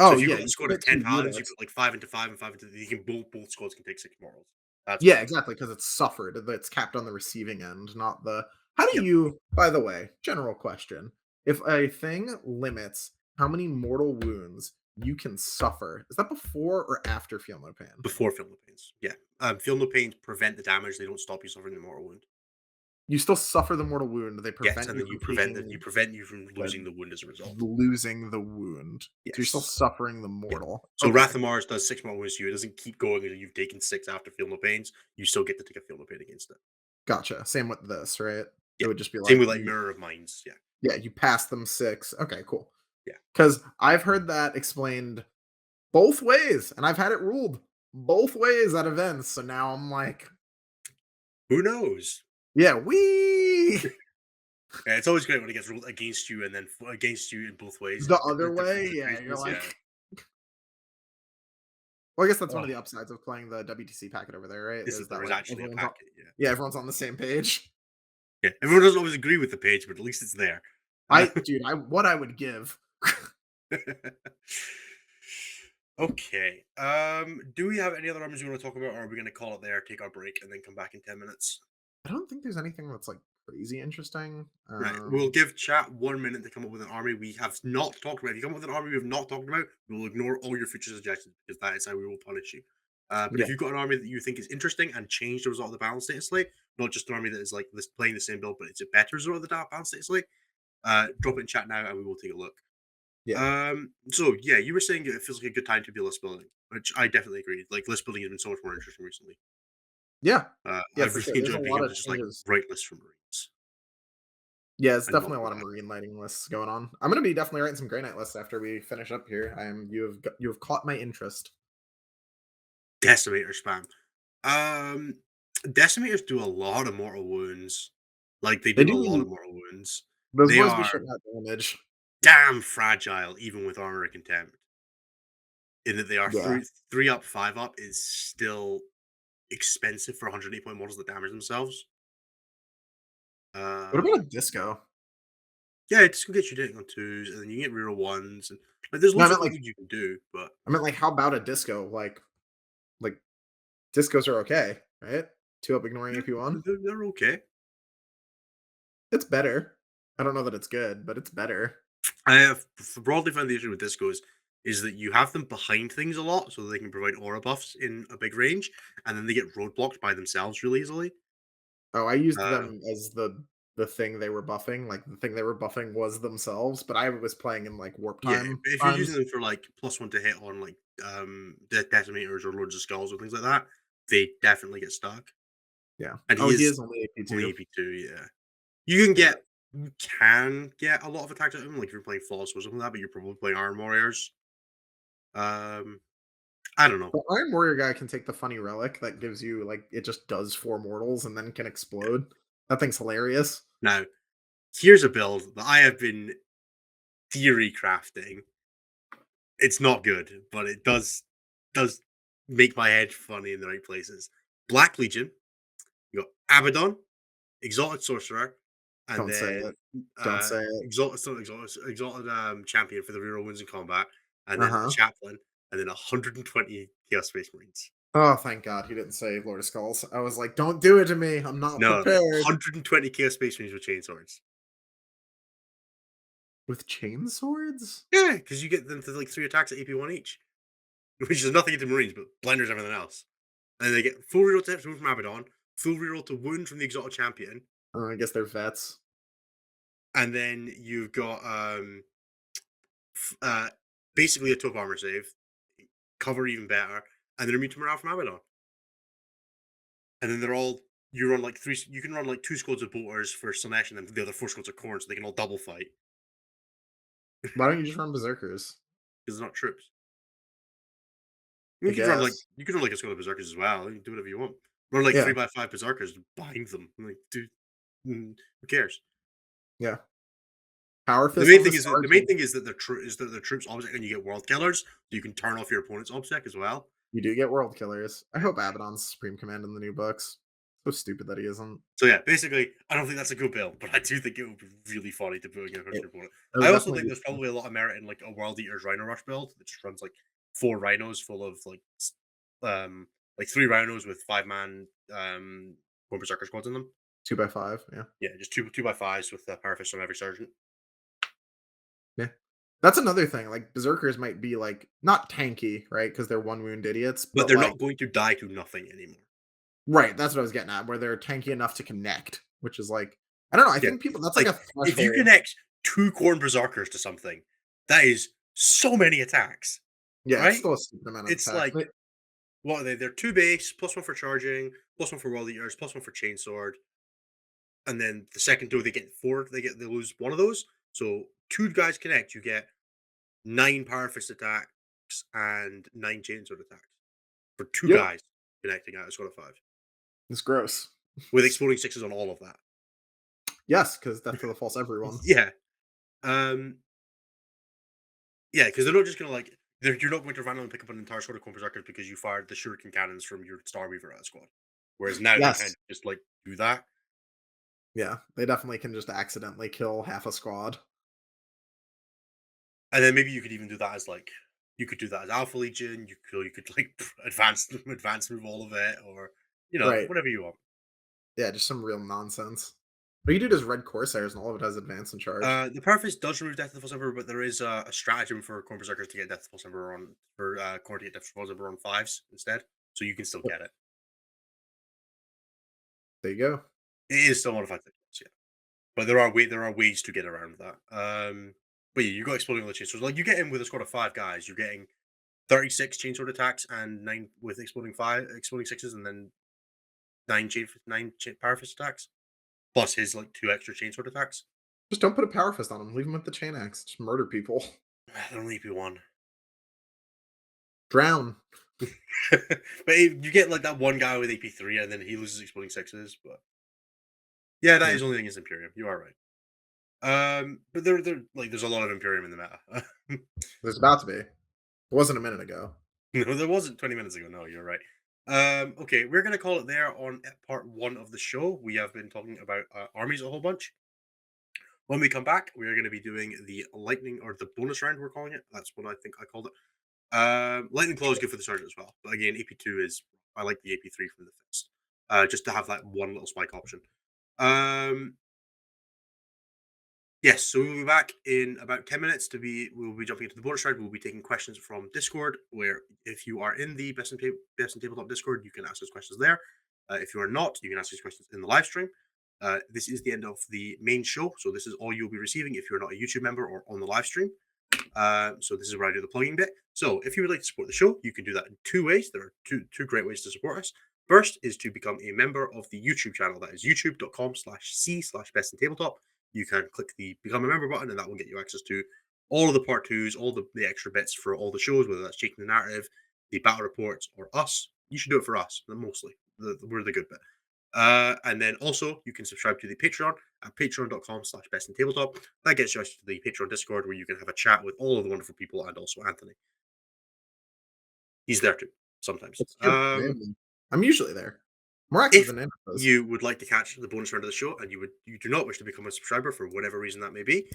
So Oh if you've yeah, got a you squad of split 10 two paladins, you units. put like 5 into 5 and 5 into you can both squads can take 6 morals. That's what Yeah, it is. exactly, because it's suffered. It's capped on the receiving end, not the. How do Yep. you? By the way, general question: if a thing limits how many mortal wounds you can suffer, is that before or after Feel No Pain? Before feel no pains. Yeah. Feel no pains prevent the damage. They don't stop you suffering the mortal wound. You still suffer the mortal wound. They Yes, prevent and you then from taking prevent you from the losing the wound as a result. losing the wound. So you're still Yes. suffering the Yeah. mortal. So Okay, Wrath of Mars does 6 more wounds to you. It doesn't keep going until you've taken 6 after feel no pains. You still get to take a feel no pain against it. gotcha. Same with this, right? It Yeah. would just be Same like with like you, Mirror of Minds. Yeah. yeah, you pass them 6. Okay, cool. Yeah. Because I've heard that explained both ways, and I've had it ruled both ways at events. So now I'm like, Who knows? yeah, we Yeah, it's always great when it gets ruled against you and then against you in both ways. the It's other different way. Yeah, you're situations. like, Yeah. well, I guess that's one Oh, of the upsides of playing the WTC packet over there, right? this is Is that there is like actually a everyone's on, packet. Yeah. yeah, everyone's on the same page. Yeah. Everyone doesn't always agree with the page, but at least it's there. Uh, Dude, what I would give. okay. Do we have any other armies we want to talk about, or are we going to call it there, take our break, and then come back in 10 minutes? I don't think there's anything that's like crazy interesting. Right. We'll give chat 1 minute to come up with an army we have not talked about. If you come up with an army we have not talked about, we will ignore all your future suggestions because that is how we will punish you. But Yeah, if you've got an army that you think is interesting and change the result of the balance data slate, not just an army that is like this playing the same build, but it's a better result of the balance data slate, drop it in chat now and we will take a look. yeah, So yeah, you were saying it feels like a good time to be list building, which I definitely agree. Like list building has been so much more interesting recently. yeah, yeah, I've for sure. really There's a enjoyed being lot able of to just like changes. write lists for Marines Yeah, it's and not definitely a lot of rely. marine lighting lists going on. I'm gonna be definitely writing some Grey Knight lists after we finish up here. I am you have caught my interest. Decimator spam. Um, Decimators do a lot of mortal wounds. Like they They do a lot of do mortal wounds. those They boys be are shitting out damage. damn fragile, even with armor of contempt. In that they are Yeah. three up, 5 up is still expensive for 180 point models that damage themselves. What about a Um, disco? yeah, it just can get you hitting on twos, and then you get reroll ones, and like there's No, loads of cool things you can do. But how about a disco? Like discos are okay, right? 2 up ignoring yeah, AP1. they're okay. It's better. I don't know that it's good, but it's better. I have broadly found the issue with discos is that you have them behind things a lot, so they can provide aura buffs in a big range, and then they get roadblocked by themselves really easily. Oh, I used Uh, them as the thing they were buffing. Like the thing they were buffing was themselves, but I was playing in like warp yeah, time if you're using times. them for like +1 to hit on like decimators or lords of skulls or things like that, they definitely get stuck. Yeah. And Oh, he he is is only only AP2. AP2, yeah. You can Yeah. get a lot of attacks out of him, like if you're playing Flawless or something like that, but you're probably playing Iron Warriors. Um, I don't know. The Iron Warrior guy can take the funny relic that gives you like it just does 4 mortals and then can explode. That thing's hilarious. Now, here's a build that I have been theory crafting. It's not good, but it does make my head funny in the right places. Black Legion, you got Abaddon, Exalted Sorcerer, and Don't say then it. Don't say it. Exalted Champion for the reroll wins in combat, and then a Uh-huh. Chaplain, and then 120 Chaos Space Marines. Oh, thank God he didn't say Lord of Skulls. I was like, "Don't do it to me. I'm not No, prepared." 120 Chaos Space Marines with chainswords. With chain swords? Yeah, because you get them to like 3 attacks at AP1 each, which is nothing into Marines, but blenders everything else. And they get full reroll to hit from Abaddon, full reroll to wound from the Exotic Champion, I guess they're vets. and then you've got basically a top armor save, cover even better, and they're immune to morale from Abaddon. And then they're all you run like three. You can run like 2 squads of bolters for Slanesh, and then the other 4 squads of Khorne, so they can all double fight Why don't you just run berserkers? because they're not troops. I You could run like guess. you could run like a squad of berserkers as well. You can do whatever you want. Run like Yeah, 3x5 berserkers behind them. Like, dude, who cares? yeah. Power The fist main on the thing is that star the main too. thing is that their troops obsec, and you get world killers, so you can turn off your opponent's obsec as well. You do get world killers. I hope Abaddon's Supreme Command in the new books. So stupid that he isn't. So yeah, basically, I don't think that's a good build, but I do think it would be really funny to put against It, your opponent. it I would also definitely think be there's fun. probably a lot of merit in like a World Eater's Rhino Rush build that just runs like 4 rhinos full of um like 3 rhinos with 5-man Core Berserker squads in them. 2x5. Yeah. Yeah, just two by fives with Parafist on every sergeant. Yeah. That's another thing. Like berserkers might be like not tanky, right? Because they're one wound idiots, But but they're like not going to die to nothing anymore. right, that's what I was getting at, where they're tanky enough to connect, which is like I don't know, I Yeah. think people that's like Like a if you threshold. connect 2 Corn Berserkers to something, that is so many attacks, Yeah, it's right? still a stupid amount of It's attacks. like what are they? They're 2 base, +1 for charging, +1 for world eaters, +1 for chainsword, and then the second two they get 4. They lose one of those. So 2 guys connect, you get 9 power fist attacks and 9 chainsword attacks for two Yep. guys connecting out a squad of 5 It's gross. with exploding sixes on all of that. Yes, because death to the false everyone. Yeah, um, yeah, because they're not just gonna like you're not going to randomly pick up an entire squad of berserkers because you fired the shuriken cannons from your Starweaver out squad. Whereas now they can't Yes. just like do that. Yeah, they definitely can just accidentally kill half a squad. And then maybe you could even do that as like you could do that as Alpha Legion. You could like advance move all of it, or Right. whatever you want. Yeah, just some real nonsense. But you do just red Corsairs and all of it has advance and charge. The Perfect does remove Death of the False Emperor, but there is a stratagem for Corn Berserkers to get Death of the False Emperor on for Corn to get Death of the False Emperor on 5s instead, so you can still Yep, get it. there you go. It is still modified, yeah, but there are ways to get around that. But yeah, you got exploding all the chainswords. Like you get in with a squad of 5 guys, you're getting 36 chainsword attacks and 9 with exploding sixes, and then 9 power fist attacks plus his like 2 extra chainsword attacks. Just don't put a power fist on them. Leave them with the chain axe. Just murder people. There only be one. Drown. But you get like that one guy with AP3 and then he loses exploding sixes. But yeah, that Yeah, is only against Imperium. You are right. But there like there's a lot of Imperium in the meta. there's about to be. It wasn't a minute ago. No, there wasn't 20 minutes ago. No, you're right. Okay, we're gonna call it there on part 1 of the show. We have been talking about armies a whole bunch. When we come back, we are going to be doing the lightning or the bonus round. We're calling it. That's what I think I called it. Lightning claw is good for the sergeant as well. But again, AP2 is I like the AP3 from the fist, just to have that one little spike option. Um, yes, so we'll be back in about 10 minutes. We'll be jumping into the bonus round. We'll be taking questions from Discord. Where if you are in the Best in Tabletop Discord, you can ask those questions there. If you are not, you can ask these questions in the live stream. This is the end of the main show, so this is all you'll be receiving if you're not a YouTube member or on the live stream. So this is where I do the plugging bit. So if you would like to support the show, you can do that in 2 ways. There are two great ways to support us. First is to become a member of the YouTube channel. That is youtube.com/c/best in tabletop. You can click the become a member button, and that will get you access to all of the part twos, all the extra bits for all the shows, whether that's Shaking the Narrative, the battle reports, or us. You should do it for us, mostly. We're the good bit. And then also you can subscribe to the Patreon at patreon.com/best in tabletop. That gets you to the Patreon Discord where you can have a chat with all of the wonderful people and also Anthony. He's there too sometimes. It's true. I'm usually there. More active If than Anna does. you would like to catch the bonus round of the show and you do not wish to become a subscriber for whatever reason that may be,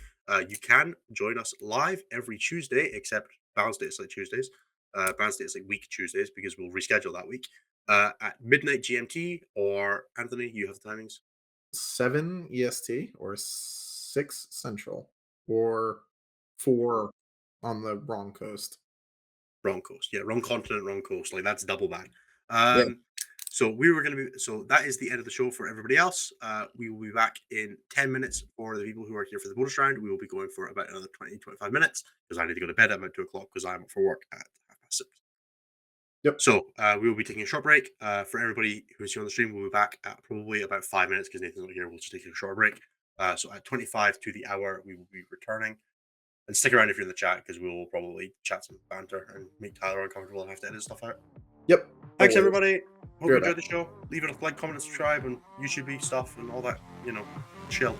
you can join us live every Tuesday, except Balance Dataslate Tuesdays. Balance Dataslate week Tuesdays, because we'll reschedule that week at midnight GMT. Or Anthony, you have the timings. 7 EST or 6 Central or 4 on the wrong coast. Wrong coast. Yeah, wrong continent, wrong coast. Like that's double bad. Yeah. So we were going to be. So that is the end of the show for everybody else. We will be back in 10 minutes for the people who are here for the bonus round. We will be going for about another 20-25 minutes because I need to go to bed at about 2 o'clock because I'm up for work at 6:30. Yep. So we will be taking a short break. For everybody who's here on the stream, we'll be back at probably about 5 minutes because Nathan's not here. We'll just take a short break. So at 25 to the hour, we will be returning. And stick around if you're in the chat because we will probably chat some banter and make Tyler uncomfortable and have to edit stuff out. Yep. Thanks, Always. everybody. Hope you Sure enjoyed the show. Leave it a like, comment, subscribe, and YouTube stuff and all that, chill.